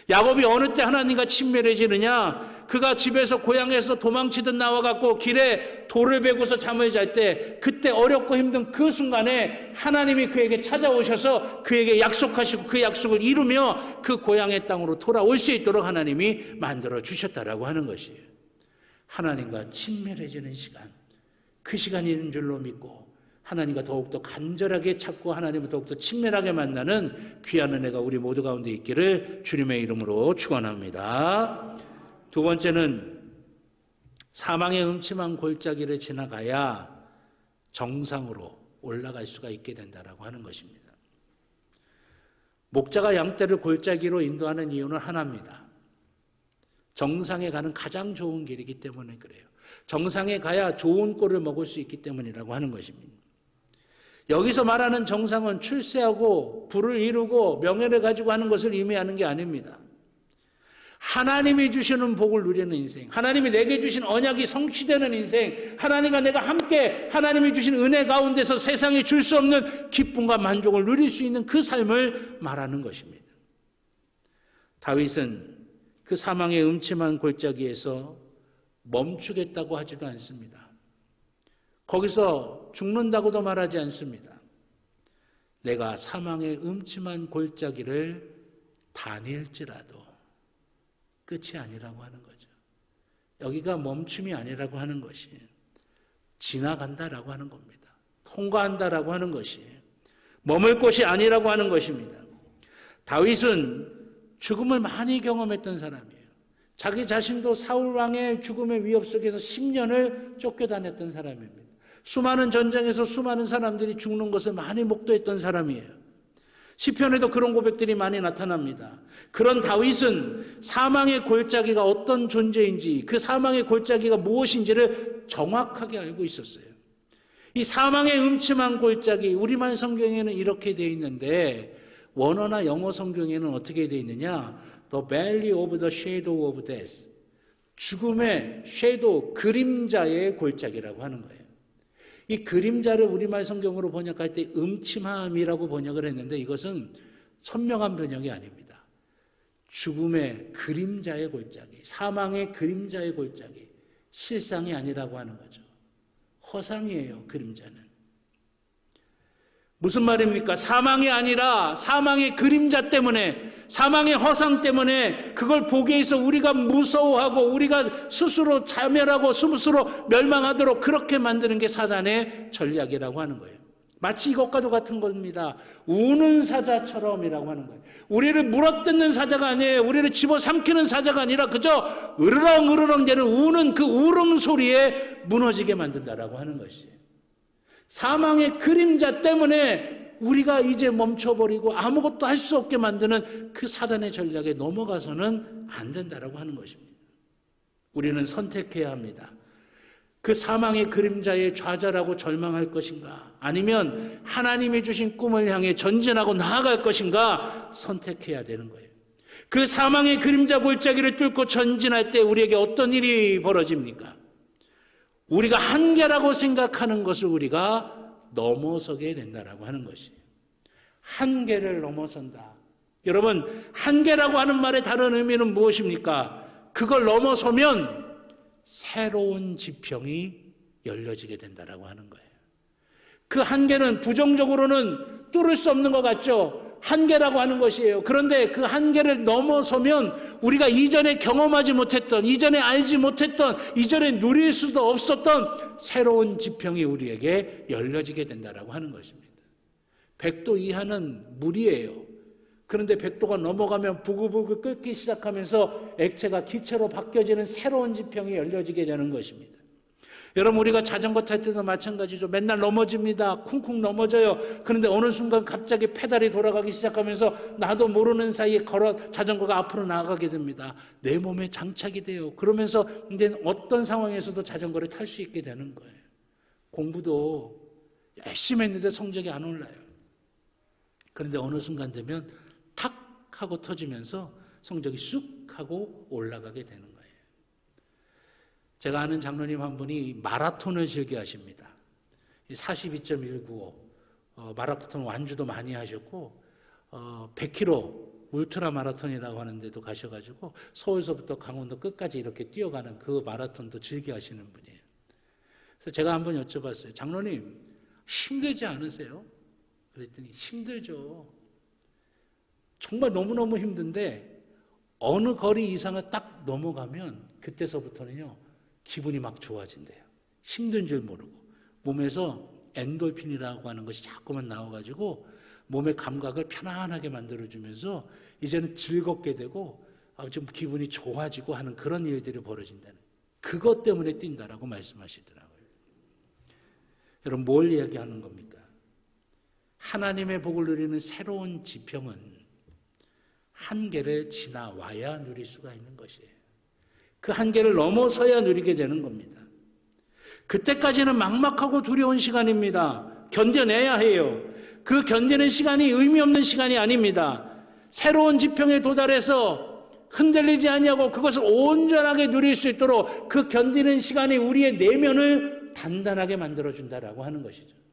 야곱이 어느 때 하나님과 친밀해지느냐, 그가 집에서 고향에서 도망치듯 나와갖고 길에 돌을 베고서 잠을 잘 때, 그때 어렵고 힘든 그 순간에 하나님이 그에게 찾아오셔서 그에게 약속하시고 그 약속을 이루며 그 고향의 땅으로 돌아올 수 있도록 하나님이 만들어 주셨다라고 하는 것이에요. 하나님과 친밀해지는 시간, 그 시간이 있는 줄로 믿고 하나님과 더욱더 간절하게 찾고 하나님을 더욱더 친밀하게 만나는 귀한 은혜가 우리 모두 가운데 있기를 주님의 이름으로 축원합니다. 두 번째는 사망의 음침한 골짜기를 지나가야 정상으로 올라갈 수가 있게 된다라고 하는 것입니다. 목자가 양떼를 골짜기로 인도하는 이유는 하나입니다. 정상에 가는 가장 좋은 길이기 때문에 그래요. 정상에 가야 좋은 꼴을 먹을 수 있기 때문이라고 하는 것입니다. 여기서 말하는 정상은 출세하고 부를 이루고 명예를 가지고 하는 것을 의미하는 게 아닙니다. 하나님이 주시는 복을 누리는 인생, 하나님이 내게 주신 언약이 성취되는 인생, 하나님과 내가 함께 하나님이 주신 은혜 가운데서 세상이 줄 수 없는 기쁨과 만족을 누릴 수 있는 그 삶을 말하는 것입니다. 다윗은 그 사망의 음침한 골짜기에서 멈추겠다고 하지도 않습니다. 거기서 죽는다고도 말하지 않습니다. 내가 사망의 음침한 골짜기를 다닐지라도 끝이 아니라고 하는 거죠. 여기가 멈춤이 아니라고 하는 것이 지나간다라고 하는 겁니다. 통과한다라고 하는 것이 머물 곳이 아니라고 하는 것입니다. 다윗은 죽음을 많이 경험했던 사람이에요. 자기 자신도 사울 왕의 죽음의 위협 속에서 10년을 쫓겨다녔던 사람입니다. 수많은 전쟁에서 수많은 사람들이 죽는 것을 많이 목도했던 사람이에요. 시편에도 그런 고백들이 많이 나타납니다. 그런 다윗은 사망의 골짜기가 어떤 존재인지, 그 사망의 골짜기가 무엇인지를 정확하게 알고 있었어요. 이 사망의 음침한 골짜기, 우리말 성경에는 이렇게 되어 있는데 원어나 영어 성경에는 어떻게 되어 있느냐? The valley of the shadow of death. 죽음의 섀도우, 그림자의 골짜기라고 하는 거예요. 이 그림자를 우리말 성경으로 번역할 때 음침함이라고 번역을 했는데 이것은 선명한 번역이 아닙니다. 죽음의 그림자의 골짜기, 사망의 그림자의 골짜기, 실상이 아니라고 하는 거죠. 허상이에요, 그림자는. 무슨 말입니까? 사망이 아니라 사망의 그림자 때문에, 사망의 허상 때문에 그걸 보게 해서 우리가 무서워하고 우리가 스스로 자멸하고 스스로 멸망하도록 그렇게 만드는 게 사단의 전략이라고 하는 거예요. 마치 이것과도 같은 겁니다. 우는 사자처럼이라고 하는 거예요. 우리를 물어뜯는 사자가 아니에요. 우리를 집어삼키는 사자가 아니라 그저 으르렁 으르렁 되는 우는 그 울음소리에 무너지게 만든다라고 하는 것이에요. 사망의 그림자 때문에 우리가 이제 멈춰버리고 아무것도 할 수 없게 만드는 그 사단의 전략에 넘어가서는 안 된다라고 하는 것입니다. 우리는 선택해야 합니다. 그 사망의 그림자에 좌절하고 절망할 것인가, 아니면 하나님이 주신 꿈을 향해 전진하고 나아갈 것인가 선택해야 되는 거예요. 그 사망의 그림자 골짜기를 뚫고 전진할 때 우리에게 어떤 일이 벌어집니까? 우리가 한계라고 생각하는 것을 우리가 넘어서게 된다라고 하는 것이에요. 한계를 넘어선다. 여러분, 한계라고 하는 말의 다른 의미는 무엇입니까? 그걸 넘어서면 새로운 지평이 열려지게 된다라고 하는 거예요. 그 한계는 부정적으로는 뚫을 수 없는 것 같죠? 한계라고 하는 것이에요. 그런데 그 한계를 넘어서면 우리가 이전에 경험하지 못했던, 이전에 알지 못했던, 이전에 누릴 수도 없었던 새로운 지평이 우리에게 열려지게 된다라고 하는 것입니다. 100도 이하는 물이에요. 그런데 100도가 넘어가면 부글부글 끓기 시작하면서 액체가 기체로 바뀌어지는 새로운 지평이 열려지게 되는 것입니다. 여러분, 우리가 자전거 탈 때도 마찬가지죠. 맨날 넘어집니다. 쿵쿵 넘어져요. 그런데 어느 순간 갑자기 페달이 돌아가기 시작하면서 나도 모르는 사이에 자전거가 앞으로 나아가게 됩니다. 내 몸에 장착이 돼요. 그러면서 이제 어떤 상황에서도 자전거를 탈 수 있게 되는 거예요. 공부도 열심히 했는데 성적이 안 올라요. 그런데 어느 순간 되면 탁 하고 터지면서 성적이 쑥 하고 올라가게 되는 거예요. 제가 아는 장로님 한 분이 마라톤을 즐겨하십니다. 42.195 마라톤 완주도 많이 하셨고 100km 울트라 마라톤이라고 하는데도 가셔가지고 서울서부터 강원도 끝까지 이렇게 뛰어가는 그 마라톤도 즐겨하시는 분이에요. 그래서 제가 한번 여쭤봤어요. 장로님, 힘들지 않으세요? 그랬더니 힘들죠. 정말 너무너무 힘든데 어느 거리 이상을 딱 넘어가면 그때서부터는요, 기분이 막 좋아진대요. 힘든 줄 모르고. 몸에서 엔돌핀이라고 하는 것이 자꾸만 나와가지고 몸의 감각을 편안하게 만들어주면서 이제는 즐겁게 되고 좀 기분이 좋아지고 하는 그런 일들이 벌어진다는, 그것 때문에 뛴다라고 말씀하시더라고요. 여러분, 뭘 이야기하는 겁니까? 하나님의 복을 누리는 새로운 지평은 한계를 지나와야 누릴 수가 있는 것이에요. 그 한계를 넘어서야 누리게 되는 겁니다. 그때까지는 막막하고 두려운 시간입니다. 견뎌내야 해요. 그 견디는 시간이 의미 없는 시간이 아닙니다. 새로운 지평에 도달해서 흔들리지 아니하고 그것을 온전하게 누릴 수 있도록 그 견디는 시간이 우리의 내면을 단단하게 만들어준다라고 하는 것이죠.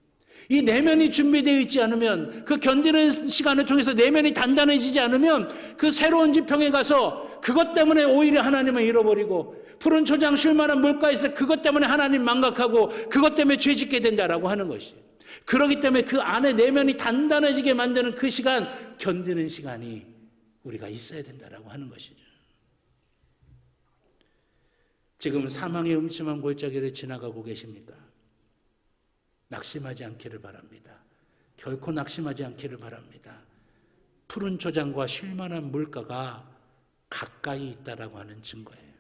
이 내면이 준비되어 있지 않으면, 그 견디는 시간을 통해서 내면이 단단해지지 않으면 그 새로운 지평에 가서 그것 때문에 오히려 하나님을 잃어버리고, 푸른 초장 쉴 만한 물가에서 그것 때문에 하나님 망각하고 그것 때문에 죄짓게 된다라고 하는 것이에요. 그렇기 때문에 그 안에 내면이 단단해지게 만드는 그 시간, 견디는 시간이 우리가 있어야 된다라고 하는 것이죠. 지금 사망의 음침한 골짜기를 지나가고 계십니까? 낙심하지 않기를 바랍니다. 결코 낙심하지 않기를 바랍니다. 푸른 초장과 쉴만한 물가가 가까이 있다라고 하는 증거예요.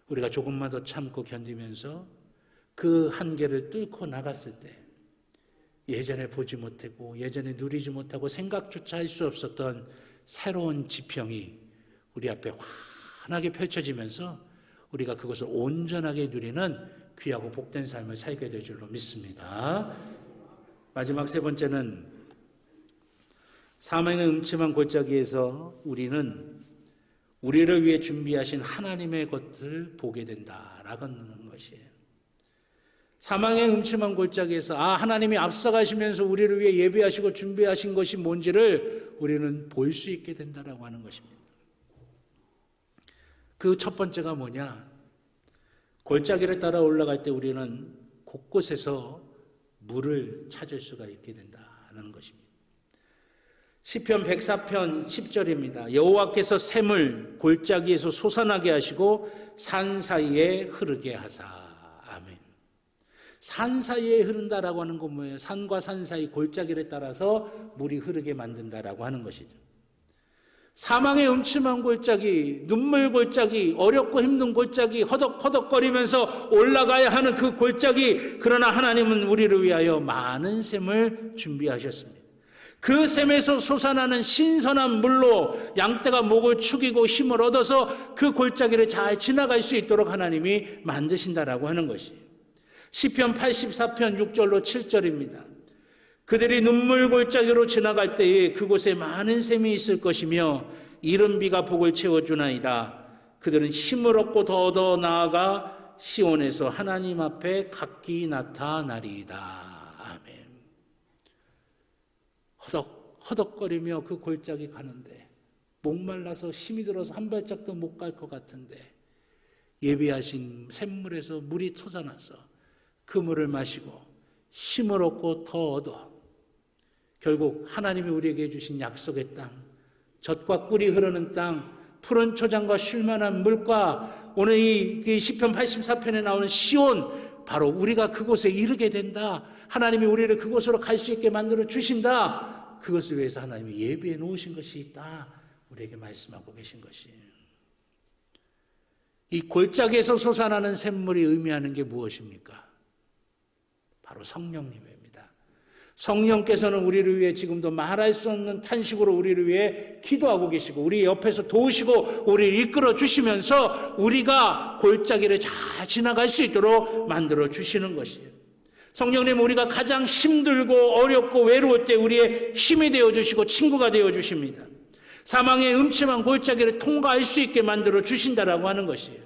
우리가 조금만 더 참고 견디면서 그 한계를 뚫고 나갔을 때 예전에 보지 못하고 예전에 누리지 못하고 생각조차 할 수 없었던 새로운 지평이 우리 앞에 환하게 펼쳐지면서 우리가 그것을 온전하게 누리는 귀하고 복된 삶을 살게 될 줄로 믿습니다. 마지막 세 번째는 사망의 음침한 골짜기에서 우리는 우리를 위해 준비하신 하나님의 것을 보게 된다라는 것이에요. 사망의 음침한 골짜기에서 하나님이 앞서가시면서 우리를 위해 예비하시고 준비하신 것이 뭔지를 우리는 볼 수 있게 된다라고 하는 것입니다. 그 첫 번째가 뭐냐? 골짜기를 따라 올라갈 때 우리는 곳곳에서 물을 찾을 수가 있게 된다는 것입니다. 시편 104편 10절입니다. 여호와께서 샘을 골짜기에서 솟아나게 하시고 산 사이에 흐르게 하사. 아멘. 산 사이에 흐른다라고 하는 건 뭐예요? 산과 산 사이 골짜기를 따라서 물이 흐르게 만든다라고 하는 것이죠. 사망의 음침한 골짜기, 눈물 골짜기, 어렵고 힘든 골짜기, 허덕허덕거리면서 올라가야 하는 그 골짜기, 그러나 하나님은 우리를 위하여 많은 샘을 준비하셨습니다. 그 샘에서 솟아나는 신선한 물로 양떼가 목을 축이고 힘을 얻어서 그 골짜기를 잘 지나갈 수 있도록 하나님이 만드신다라고 하는 것이 시편 84편 6절로 7절입니다. 그들이 눈물 골짜기로 지나갈 때에 그곳에 많은 샘이 있을 것이며 이른 비가 복을 채워주나이다. 그들은 힘을 얻고 더 나아가 시온에서 하나님 앞에 각기 나타나리이다. 아멘. 허덕거리며 그 골짜기 가는데 목말라서 힘이 들어서 한 발짝도 못 갈 것 같은데 예비하신 샘물에서 물이 솟아나서 그 물을 마시고 힘을 얻고 더 얻어 결국 하나님이 우리에게 주신 약속의 땅, 젖과 꿀이 흐르는 땅, 푸른 초장과 쉴만한 물과 오늘 이 시편 84편에 나오는 시온, 바로 우리가 그곳에 이르게 된다. 하나님이 우리를 그곳으로 갈 수 있게 만들어 주신다. 그것을 위해서 하나님이 예비해 놓으신 것이 있다. 우리에게 말씀하고 계신 것이에요. 이 골짜기에서 솟아나는 샘물이 의미하는 게 무엇입니까? 바로 성령님입니다. 성령께서는 우리를 위해 지금도 말할 수 없는 탄식으로 우리를 위해 기도하고 계시고 우리 옆에서 도우시고 우리를 이끌어 주시면서 우리가 골짜기를 잘 지나갈 수 있도록 만들어 주시는 것이에요. 성령님은 우리가 가장 힘들고 어렵고 외로울 때 우리의 힘이 되어주시고 친구가 되어주십니다. 사망의 음침한 골짜기를 통과할 수 있게 만들어 주신다라고 하는 것이에요.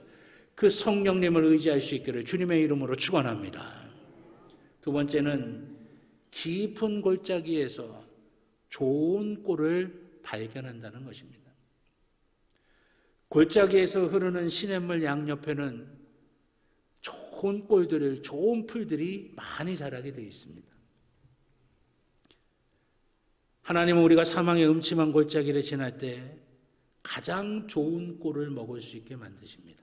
그 성령님을 의지할 수 있기를 주님의 이름으로 축원합니다. 두 번째는 깊은 골짜기에서 좋은 꿀을 발견한다는 것입니다. 골짜기에서 흐르는 시냇물 양옆에는 좋은 꿀들을, 좋은 풀들이 많이 자라게 되어 있습니다. 하나님은 우리가 사망의 음침한 골짜기를 지날 때 가장 좋은 꿀을 먹을 수 있게 만드십니다.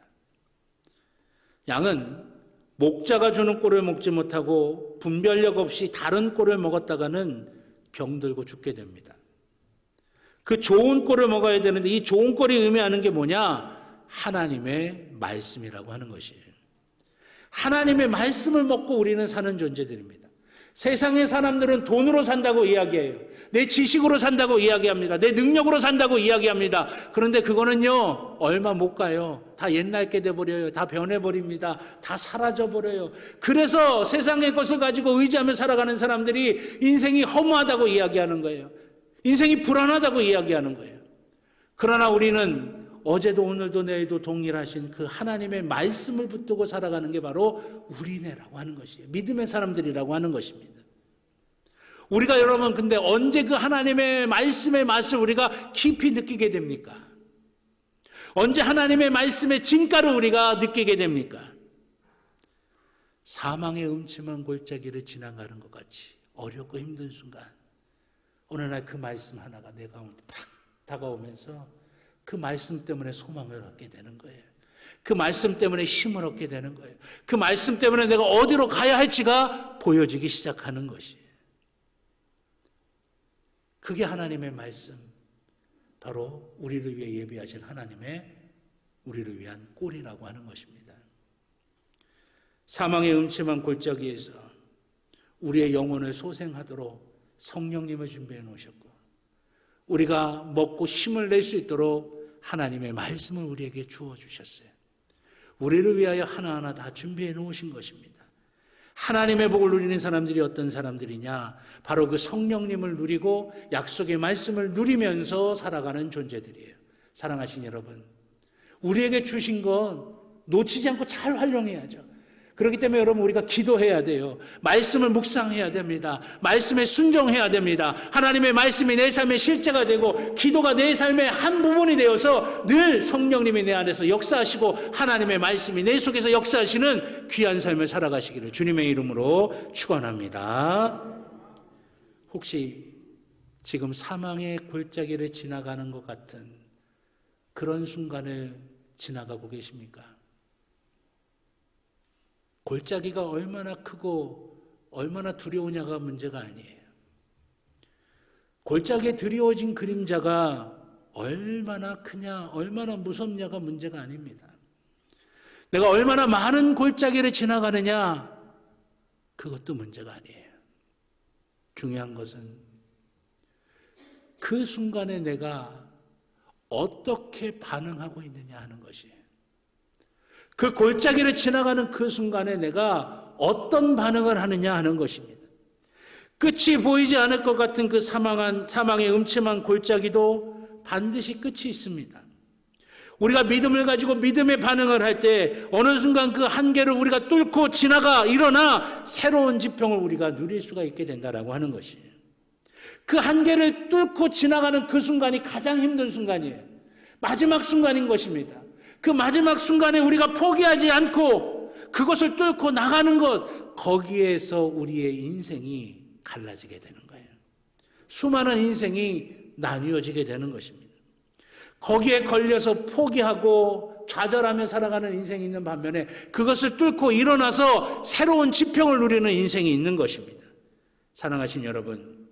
양은 목자가 주는 꿀을 먹지 못하고 분별력 없이 다른 꿀을 먹었다가는 병들고 죽게 됩니다. 그 좋은 꿀을 먹어야 되는데 이 좋은 꿀이 의미하는 게 뭐냐? 하나님의 말씀이라고 하는 것이에요. 하나님의 말씀을 먹고 우리는 사는 존재들입니다. 세상의 사람들은 돈으로 산다고 이야기해요. 내 지식으로 산다고 이야기합니다. 내 능력으로 산다고 이야기합니다. 그런데 그거는요, 얼마 못 가요. 다 옛날 게 돼버려요. 다 변해버립니다. 다 사라져버려요. 그래서 세상의 것을 가지고 의지하며 살아가는 사람들이 인생이 허무하다고 이야기하는 거예요. 인생이 불안하다고 이야기하는 거예요. 그러나 우리는 어제도 오늘도 내일도 동일하신 그 하나님의 말씀을 붙들고 살아가는 게 바로 우리네라고 하는 것이에요. 믿음의 사람들이라고 하는 것입니다. 우리가 여러분 근데 언제 그 하나님의 말씀의 맛을 우리가 깊이 느끼게 됩니까? 언제 하나님의 말씀의 진가를 우리가 느끼게 됩니까? 사망의 음침한 골짜기를 지나가는 것 같이 어렵고 힘든 순간 어느 날 그 말씀 하나가 내 가운데 탁 다가오면서 그 말씀 때문에 소망을 갖게 되는 거예요. 그 말씀 때문에 힘을 얻게 되는 거예요. 그 말씀 때문에 내가 어디로 가야 할지가 보여지기 시작하는 것이에요. 그게 하나님의 말씀, 바로 우리를 위해 예비하신 하나님의 우리를 위한 꿀이라고 하는 것입니다. 사망의 음침한 골짜기에서 우리의 영혼을 소생하도록 성령님을 준비해 놓으셨고, 우리가 먹고 힘을 낼 수 있도록 하나님의 말씀을 우리에게 주어 주셨어요. 우리를 위하여 하나하나 다 준비해 놓으신 것입니다. 하나님의 복을 누리는 사람들이 어떤 사람들이냐? 바로 그 성령님을 누리고 약속의 말씀을 누리면서 살아가는 존재들이에요. 사랑하신 여러분, 우리에게 주신 건 놓치지 않고 잘 활용해야죠. 그렇기 때문에 여러분, 우리가 기도해야 돼요. 말씀을 묵상해야 됩니다. 말씀에 순종해야 됩니다. 하나님의 말씀이 내 삶의 실제가 되고 기도가 내 삶의 한 부분이 되어서 늘 성령님이 내 안에서 역사하시고 하나님의 말씀이 내 속에서 역사하시는 귀한 삶을 살아가시기를 주님의 이름으로 축원합니다. 혹시 지금 사망의 골짜기를 지나가는 것 같은 그런 순간을 지나가고 계십니까? 골짜기가 얼마나 크고 얼마나 두려우냐가 문제가 아니에요. 골짜기에 드리워진 그림자가 얼마나 크냐, 얼마나 무섭냐가 문제가 아닙니다. 내가 얼마나 많은 골짜기를 지나가느냐, 그것도 문제가 아니에요. 중요한 것은 그 순간에 내가 어떻게 반응하고 있느냐 하는 것이에요. 그 골짜기를 지나가는 그 순간에 내가 어떤 반응을 하느냐 하는 것입니다. 끝이 보이지 않을 것 같은 그 사망의 음침한 골짜기도 반드시 끝이 있습니다. 우리가 믿음을 가지고 믿음의 반응을 할 때 어느 순간 그 한계를 우리가 뚫고 지나가 일어나 새로운 지평을 우리가 누릴 수가 있게 된다라고 하는 것이에요. 그 한계를 뚫고 지나가는 그 순간이 가장 힘든 순간이에요. 마지막 순간인 것입니다. 그 마지막 순간에 우리가 포기하지 않고 그것을 뚫고 나가는 것, 거기에서 우리의 인생이 갈라지게 되는 거예요. 수많은 인생이 나뉘어지게 되는 것입니다. 거기에 걸려서 포기하고 좌절하며 살아가는 인생이 있는 반면에 그것을 뚫고 일어나서 새로운 지평을 누리는 인생이 있는 것입니다. 사랑하신 여러분,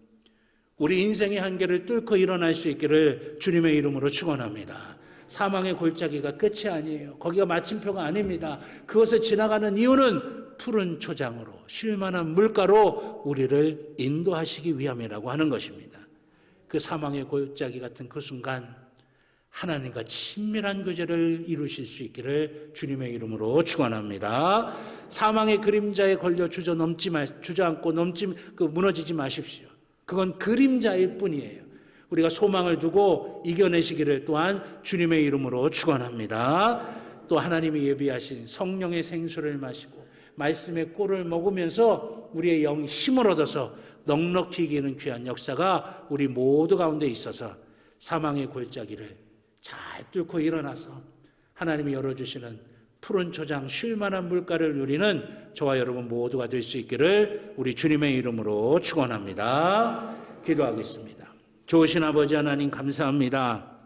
우리 인생의 한계를 뚫고 일어날 수 있기를 주님의 이름으로 축원합니다. 사망의 골짜기가 끝이 아니에요. 거기가 마침표가 아닙니다. 그것을 지나가는 이유는 푸른 초장으로 쉴만한 물가로 우리를 인도하시기 위함이라고 하는 것입니다. 그 사망의 골짜기 같은 그 순간 하나님과 친밀한 교제를 이루실 수 있기를 주님의 이름으로 축원합니다. 사망의 그림자에 걸려 주저앉고 무너지지 마십시오. 그건 그림자일 뿐이에요. 우리가 소망을 두고 이겨내시기를 또한 주님의 이름으로 축원합니다. 또 하나님이 예비하신 성령의 생수를 마시고 말씀의 꿀을 먹으면서 우리의 영이 힘을 얻어서 넉넉히 이기는 귀한 역사가 우리 모두 가운데 있어서 사망의 골짜기를 잘 뚫고 일어나서 하나님이 열어주시는 푸른 초장 쉴만한 물가를 누리는 저와 여러분 모두가 될 수 있기를 우리 주님의 이름으로 축원합니다. 기도하겠습니다. 좋으신 아버지 하나님, 감사합니다.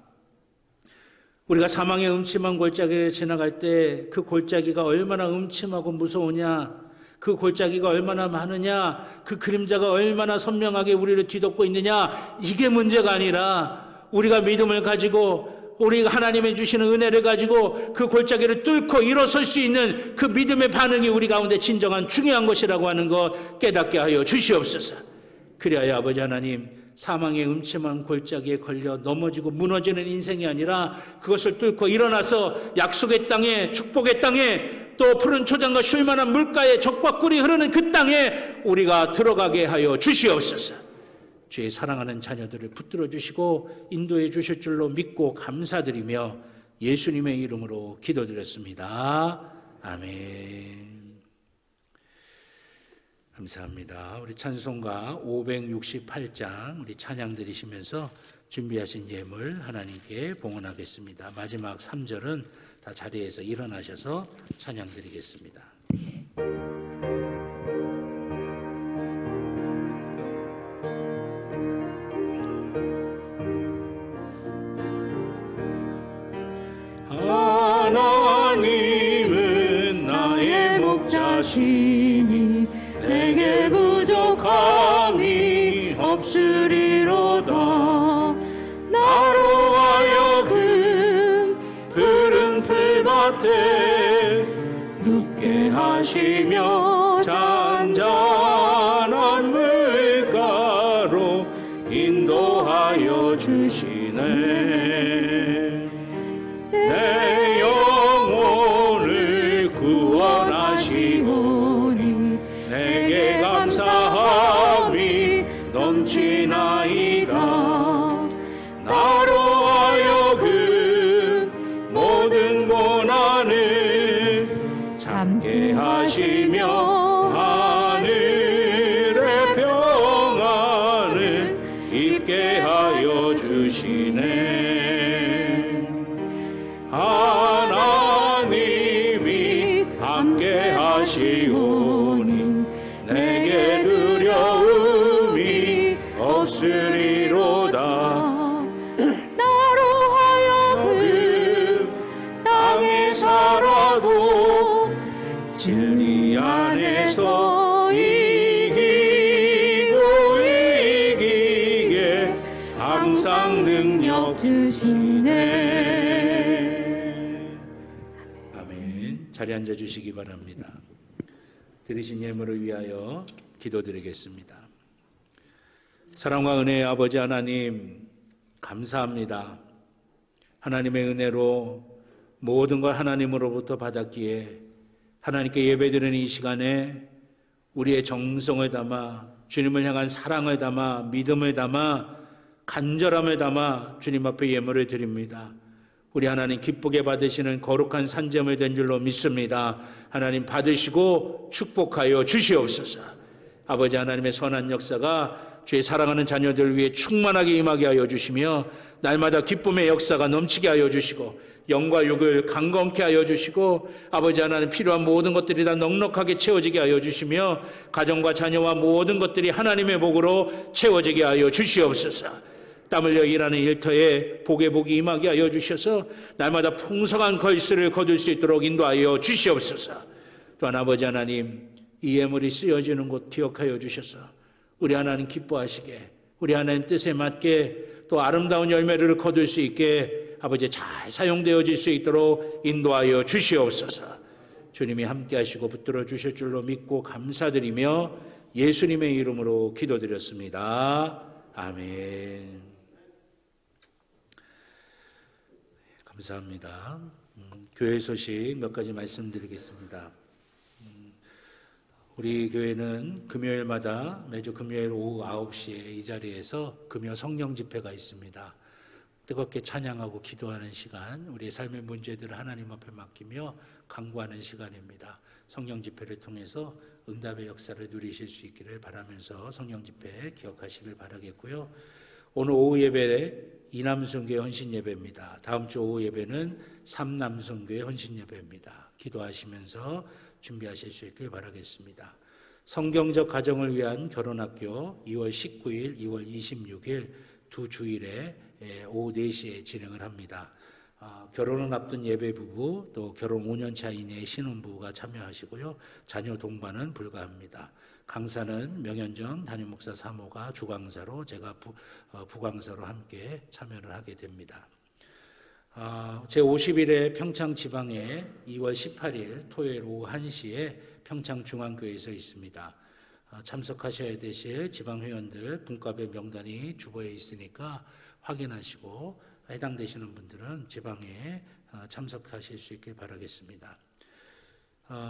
우리가 사망의 음침한 골짜기를 지나갈 때 그 골짜기가 얼마나 음침하고 무서우냐, 그 골짜기가 얼마나 많으냐, 그 그림자가 얼마나 선명하게 우리를 뒤덮고 있느냐, 이게 문제가 아니라 우리가 믿음을 가지고 우리가 하나님의 주시는 은혜를 가지고 그 골짜기를 뚫고 일어설 수 있는 그 믿음의 반응이 우리 가운데 진정한 중요한 것이라고 하는 것 깨닫게 하여 주시옵소서. 그리하여 아버지 하나님, 사망의 음침한 골짜기에 걸려 넘어지고 무너지는 인생이 아니라 그것을 뚫고 일어나서 약속의 땅에, 축복의 땅에, 또 푸른 초장과 쉴만한 물가에 적과 꿀이 흐르는 그 땅에 우리가 들어가게 하여 주시옵소서. 주의 사랑하는 자녀들을 붙들어 주시고 인도해 주실 줄로 믿고 감사드리며 예수님의 이름으로 기도드렸습니다. 아멘. 감사합니다. 우리 찬송가 568장 우리 찬양 드리시면서 준비하신 예물 하나님께 봉헌하겠습니다. 마지막 3절은 다 자리에서 일어나셔서 찬양 드리겠습니다. 하나님은 나의 목자시니 내게 부족함이 없으리로다. 나로 하여금 푸른 풀밭에 눕게 하시며 잔잔한 하시오니 내게 감사함이 넘치나이다. 나로 하여금 모든 고난을 참게 하시며 하늘의 평안을 입게 하여 주시네. 하나님이 함께 하시오니 내게 두려움이 없으리로다. 나로 하여금 땅에 살아도 진리 안에서 이기고 이기게 항상 능력 주시네. 아멘. 자리에 앉아 주시기 바랍니다. 드리신 예물을 위하여 기도드리겠습니다. 사랑과 은혜의 아버지 하나님, 감사합니다. 하나님의 은혜로 모든 걸 하나님으로부터 받았기에 하나님께 예배드리는 이 시간에 우리의 정성을 담아 주님을 향한 사랑을 담아 믿음을 담아 간절함을 담아 주님 앞에 예물을 드립니다. 우리 하나님 기쁘게 받으시는 거룩한 산재물 된 줄로 믿습니다. 하나님 받으시고 축복하여 주시옵소서. 아버지 하나님의 선한 역사가 주의 사랑하는 자녀들 위해 충만하게 임하게 하여 주시며 날마다 기쁨의 역사가 넘치게 하여 주시고 영과 육을 강건케 하여 주시고 아버지 하나님 필요한 모든 것들이 다 넉넉하게 채워지게 하여 주시며 가정과 자녀와 모든 것들이 하나님의 복으로 채워지게 하여 주시옵소서. 땀 흘려 일하는 일터에 복의 복이 임하게 하여 주셔서 날마다 풍성한 걸수를 거둘 수 있도록 인도하여 주시옵소서. 또한 아버지 하나님, 이 예물이 쓰여지는 곳 기억하여 주셔서 우리 하나님 기뻐하시게, 우리 하나님 뜻에 맞게 또 아름다운 열매를 거둘 수 있게 아버지 잘 사용되어질 수 있도록 인도하여 주시옵소서. 주님이 함께 하시고 붙들어 주실 줄로 믿고 감사드리며 예수님의 이름으로 기도드렸습니다. 아멘. 감사합니다. 교회 소식 몇 가지 말씀드리겠습니다. 우리 교회는 금요일마다 매주 금요일 오후 9시에 이 자리에서 금요 성령 집회가 있습니다. 뜨겁게 찬양하고 기도하는 시간, 우리의 삶의 문제들을 하나님 앞에 맡기며 간구하는 시간입니다. 성령 집회를 통해서 응답의 역사를 누리실 수 있기를 바라면서 성령 집회 기억하시길 바라겠고요. 오늘 오후 예배 이남순교회 헌신 예배입니다. 다음 주 오후 예배는 삼남순교회 헌신 예배입니다. 기도하시면서 준비하실 수 있길 바라겠습니다. 성경적 가정을 위한 결혼학교 2월 19일, 2월 26일 두 주일에 오후 4시에 진행을 합니다. 결혼을 앞둔 예배 부부, 또 결혼 5년차 이내의 신혼부부가 참여하시고요. 자녀 동반은 불가합니다. 강사는 명현정 담임목사 사모가 주강사로, 제가 부강사로 함께 참여를 하게 됩니다. 제50일에 평창 지방에 2월 18일 토요일 오후 1시에 평창중앙교회에서 있습니다. 참석하셔야 되실 지방회원들 분과별 명단이 주보에 있으니까 확인하시고 해당되시는 분들은 지방에 참석하실 수 있길 바라겠습니다.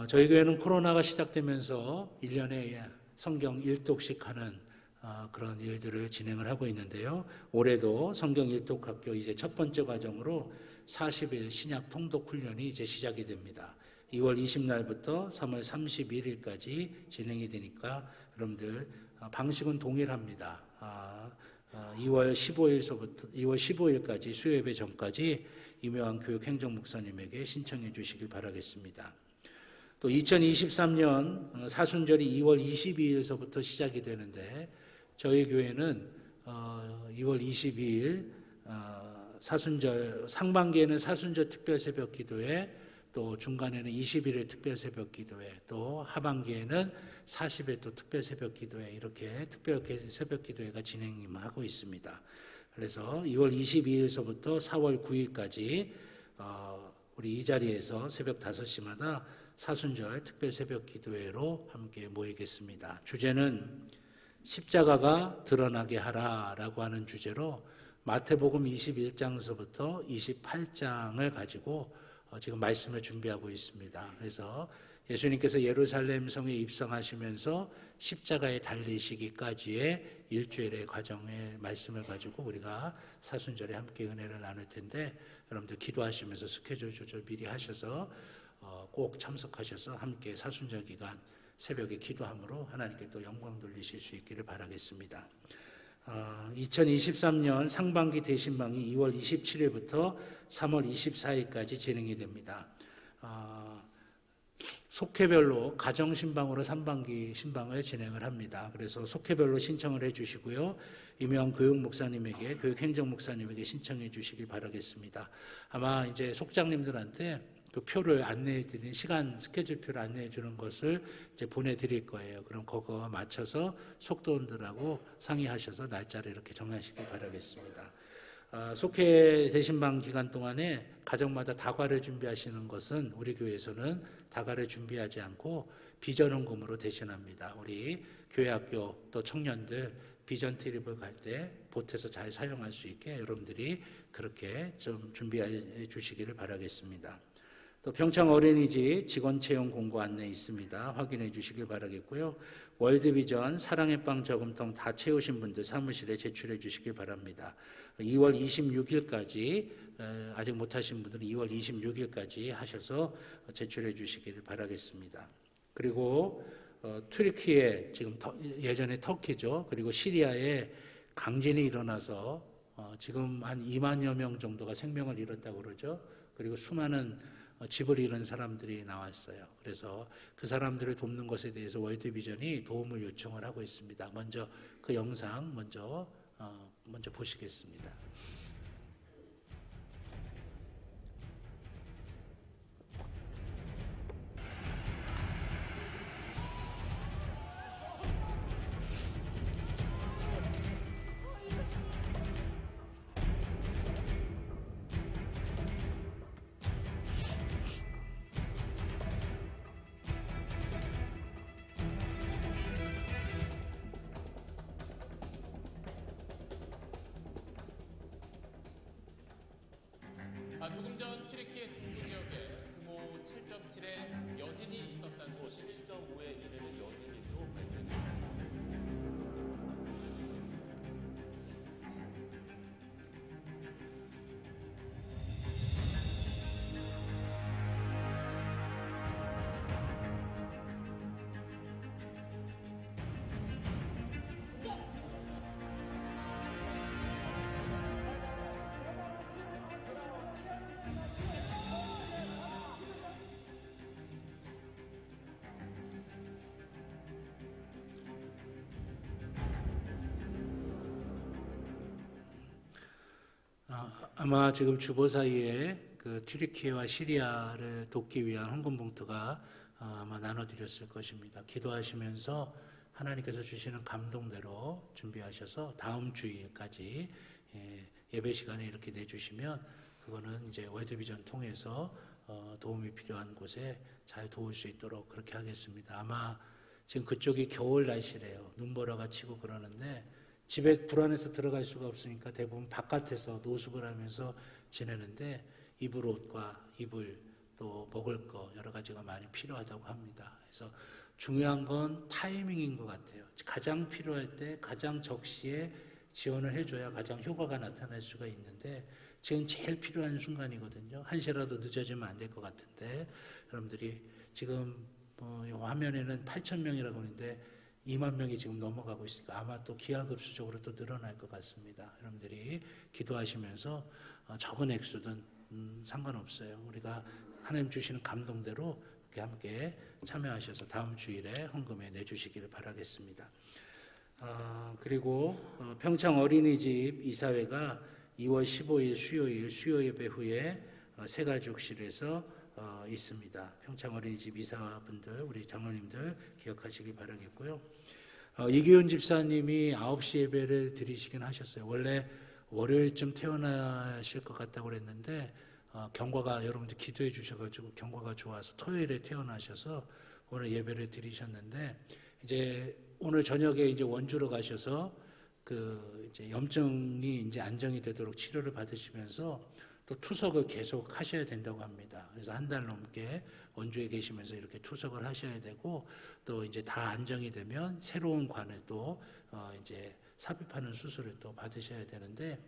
저희 교회는 코로나가 시작되면서 1년에 성경 1독씩 하는 그런 일들을 진행을 하고 있는데요. 올해도 성경 1독 학교 이제 첫 번째 과정으로 40일 신약 통독 훈련이 이제 시작이 됩니다. 2월 20날부터 3월 31일까지 진행이 되니까 여러분들 방식은 동일합니다. 2월 15일까지 수요예배 전까지 임요한 교육행정 목사님에게 신청해 주시길 바라겠습니다. 또 2023년 사순절이 2월 22일서부터 시작이 되는데 저희 교회는 2월 22일 사순절, 상반기에는 사순절 특별 새벽 기도회, 또 중간에는 21일 특별 새벽 기도회, 또 하반기에는 40일 또 특별 새벽 기도회, 이렇게 특별 새벽 기도회가 진행하고 있습니다. 그래서 2월 22일서부터 4월 9일까지 우리 이 자리에서 새벽 5시마다 사순절 특별 새벽 기도회로 함께 모이겠습니다. 주제는 십자가가 드러나게 하라라고 하는 주제로 마태복음 21장서부터 28장을 가지고 지금 말씀을 준비하고 있습니다. 그래서 예수님께서 예루살렘 성에 입성하시면서 십자가에 달리시기까지의 일주일의 과정의 말씀을 가지고 우리가 사순절에 함께 은혜를 나눌 텐데, 여러분들 기도하시면서 스케줄 조절 미리 하셔서 꼭 참석하셔서 함께 사순절 기간 새벽에 기도함으로 하나님께 또 영광 돌리실 수 있기를 바라겠습니다. 2023년 상반기 대신방이 2월 27일부터 3월 24일까지 진행이 됩니다. 속회별로 가정신방으로 3반기 신방을 진행을 합니다. 그래서 속회별로 신청을 해주시고요. 임영 교육목사님에게, 교육행정목사님에게 신청해 주시길 바라겠습니다. 아마 이제 속장님들한테 그 표를 안내해 드리는 시간 스케줄표를 안내해 주는 것을 이제 보내드릴 거예요. 그럼 그거 맞춰서 속도원들하고 상의하셔서 날짜를 이렇게 정하시길 바라겠습니다. 속회 대신방 기간 동안에 가정마다 다과를 준비하시는 것은 우리 교회에서는 다과를 준비하지 않고 비전헌금으로 대신합니다. 우리 교회학교 또 청년들 비전 트립을 갈 때 보태서 잘 사용할 수 있게 여러분들이 그렇게 좀 준비해 주시기를 바라겠습니다. 또 평창 어린이집 직원 채용 공고 안내 있습니다. 확인해 주시길 바라겠고요. 월드비전 사랑의 빵 저금통 다 채우신 분들 사무실에 제출해 주시길 바랍니다. 2월 26일까지 아직 못하신 분들은 2월 26일까지 하셔서 제출해 주시기를 바라겠습니다. 그리고 튀르키예, 지금 예전에 터키죠. 그리고 시리아에 강진이 일어나서 지금 한 2만여 명 정도가 생명을 잃었다고 그러죠. 그리고 수많은 집을 잃은 사람들이 나왔어요. 그래서 그 사람들을 돕는 것에 대해서 월드비전이 도움을 요청을 하고 있습니다. 먼저 그 영상 먼저 보시겠습니다. 조금 전 튀르키예 중부 지역에 규모 7.7의 여진이 있었다는 소식. 11.5에 이르는 여진이 또 발생했습니다. 아마 지금 주보 사이에 그 튀르키예와 시리아를 돕기 위한 헌금 봉투가 아마 나눠드렸을 것입니다. 기도하시면서 하나님께서 주시는 감동대로 준비하셔서 다음 주일까지 예배 시간에 이렇게 내주시면 그거는 이제 월드비전 통해서 도움이 필요한 곳에 잘 도울 수 있도록 그렇게 하겠습니다. 아마 지금 그쪽이 겨울 날씨래요. 눈보라가 치고 그러는데 집에 불안해서 들어갈 수가 없으니까 대부분 바깥에서 노숙을 하면서 지내는데 입을 옷과 이불 또 먹을 거 여러 가지가 많이 필요하다고 합니다. 그래서 중요한 건 타이밍인 것 같아요. 가장 필요할 때 가장 적시에 지원을 해줘야 가장 효과가 나타날 수가 있는데 지금 제일 필요한 순간이거든요. 한시라도 늦어지면 안 될 것 같은데 여러분들이 지금 화면에는 8,000명이라고 하는데 2만 명이 지금 넘어가고 있으니까 아마 또 기하급수적으로 또 늘어날 것 같습니다. 여러분들이 기도하시면서 적은 액수든 상관없어요. 우리가 하나님 주시는 감동대로 이렇게 함께 참여하셔서 다음 주일에 헌금에 내주시기를 바라겠습니다. 그리고 평창 어린이집 이사회가 2월 15일 수요일 수요 예배 후에 새가족실에서 있습니다. 평창 어린이집 이사분들, 우리 장로님들 기억하시기 바라겠고요. 이기훈 집사님이 9시 예배를 드리시긴 하셨어요. 원래 월요일쯤 퇴원하실 것 같다고 그랬는데 경과가 여러분들 기도해 주셔가지고 경과가 좋아서 토요일에 퇴원하셔서 오늘 예배를 드리셨는데 이제 오늘 저녁에 이제 원주로 가셔서 그 이제 염증이 이제 안정이 되도록 치료를 받으시면서 또 투석을 계속 하셔야 된다고 합니다. 그래서 한 달 넘게 원주에 계시면서 이렇게 투석을 하셔야 되고, 또 이제 다 안정이 되면 새로운 관에 또 이제 삽입하는 수술을 또 받으셔야 되는데,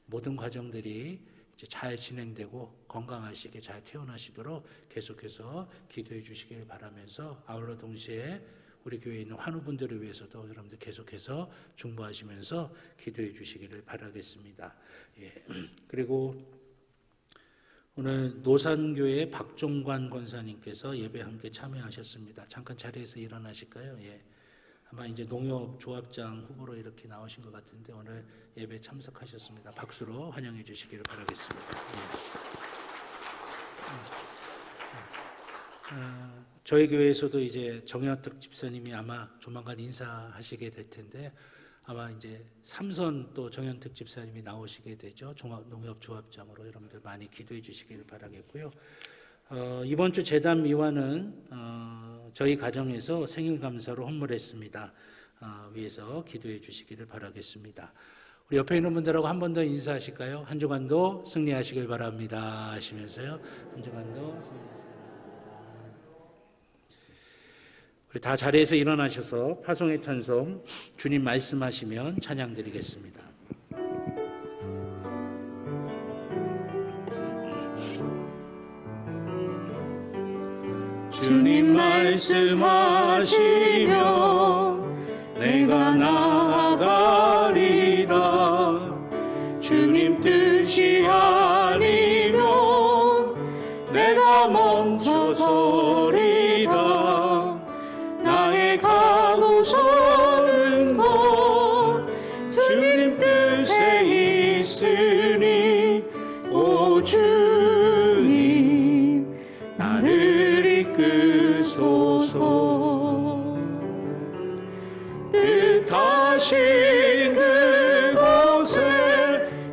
모든 과정들이 이제 잘 진행되고 건강하시게 잘 퇴원하시도록 계속해서 기도해 주시길 바라면서, 아울러 동시에 우리 교회에 있는 환우분들을 위해서도 여러분들 계속해서 중보하시면서 기도해 주시기를 바라겠습니다. 예. 그리고 오늘 노산교회 박종관 권사님께서 예배 함께 참여하셨습니다. 잠깐 자리에서 일어나실까요? 예. 아마 이제 농협조합장 후보로 이렇게 나오신 것 같은데 오늘 예배 참석하셨습니다. 박수로 환영해 주시기를 바라겠습니다. 예. 저희 교회에서도 이제 정현택 집사님이 아마 조만간 인사하시게 될 텐데, 아마 이제 삼선 또 정현택 집사님이 나오시게 되죠. 농협조합장으로 여러분들 많이 기도해 주시기를 바라겠고요. 이번 주 재단 미화는 저희 가정에서 생일감사로 헌물했습니다. 위해서 기도해 주시기를 바라겠습니다. 우리 옆에 있는 분들하고 한 번 더 인사하실까요? 한 주간도 승리하시길 바랍니다 하시면서요. 한 주간도 승리하시길 바랍니다. 우리 다 자리에서 일어나셔서 파송의 찬송 주님 말씀하시면 찬양 드리겠습니다. 주님 말씀하시면 내가 나아가리라. 주님 뜻이 아니면 내가 멈춰서리라. 나의 가고 서는 것 주님 뜻에 있으니 오 주님 나를 이끄소서. 뜻하신 그곳에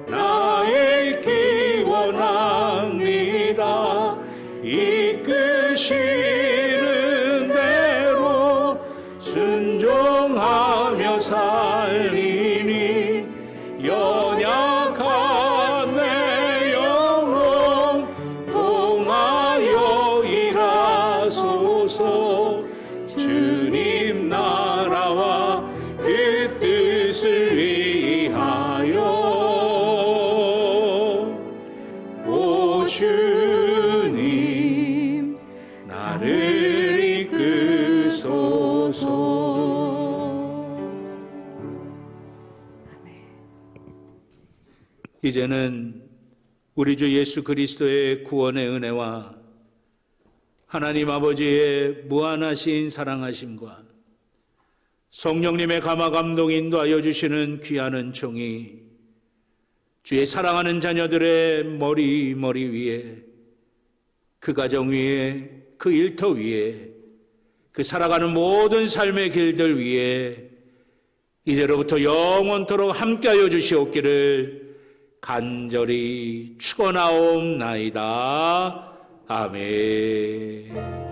나의 있기 원합니다. 이끄시는 대로 순종하며 살리니 연약한 내 영혼 통하여 일하소서. 주님 나라와 그 뜻을 위하여 오 주님 나를 이끄소서. 이제는 우리 주 예수 그리스도의 구원의 은혜와 하나님 아버지의 무한하신 사랑하심과 성령님의 감화 감동 인도하여 주시는 귀한 은총이 주의 사랑하는 자녀들의 머리 위에, 그 가정 위에, 그 일터 위에, 그 살아가는 모든 삶의 길들 위에 이제로부터 영원토록 함께하여 주시옵기를 간절히 축원하옵나이다. 아멘.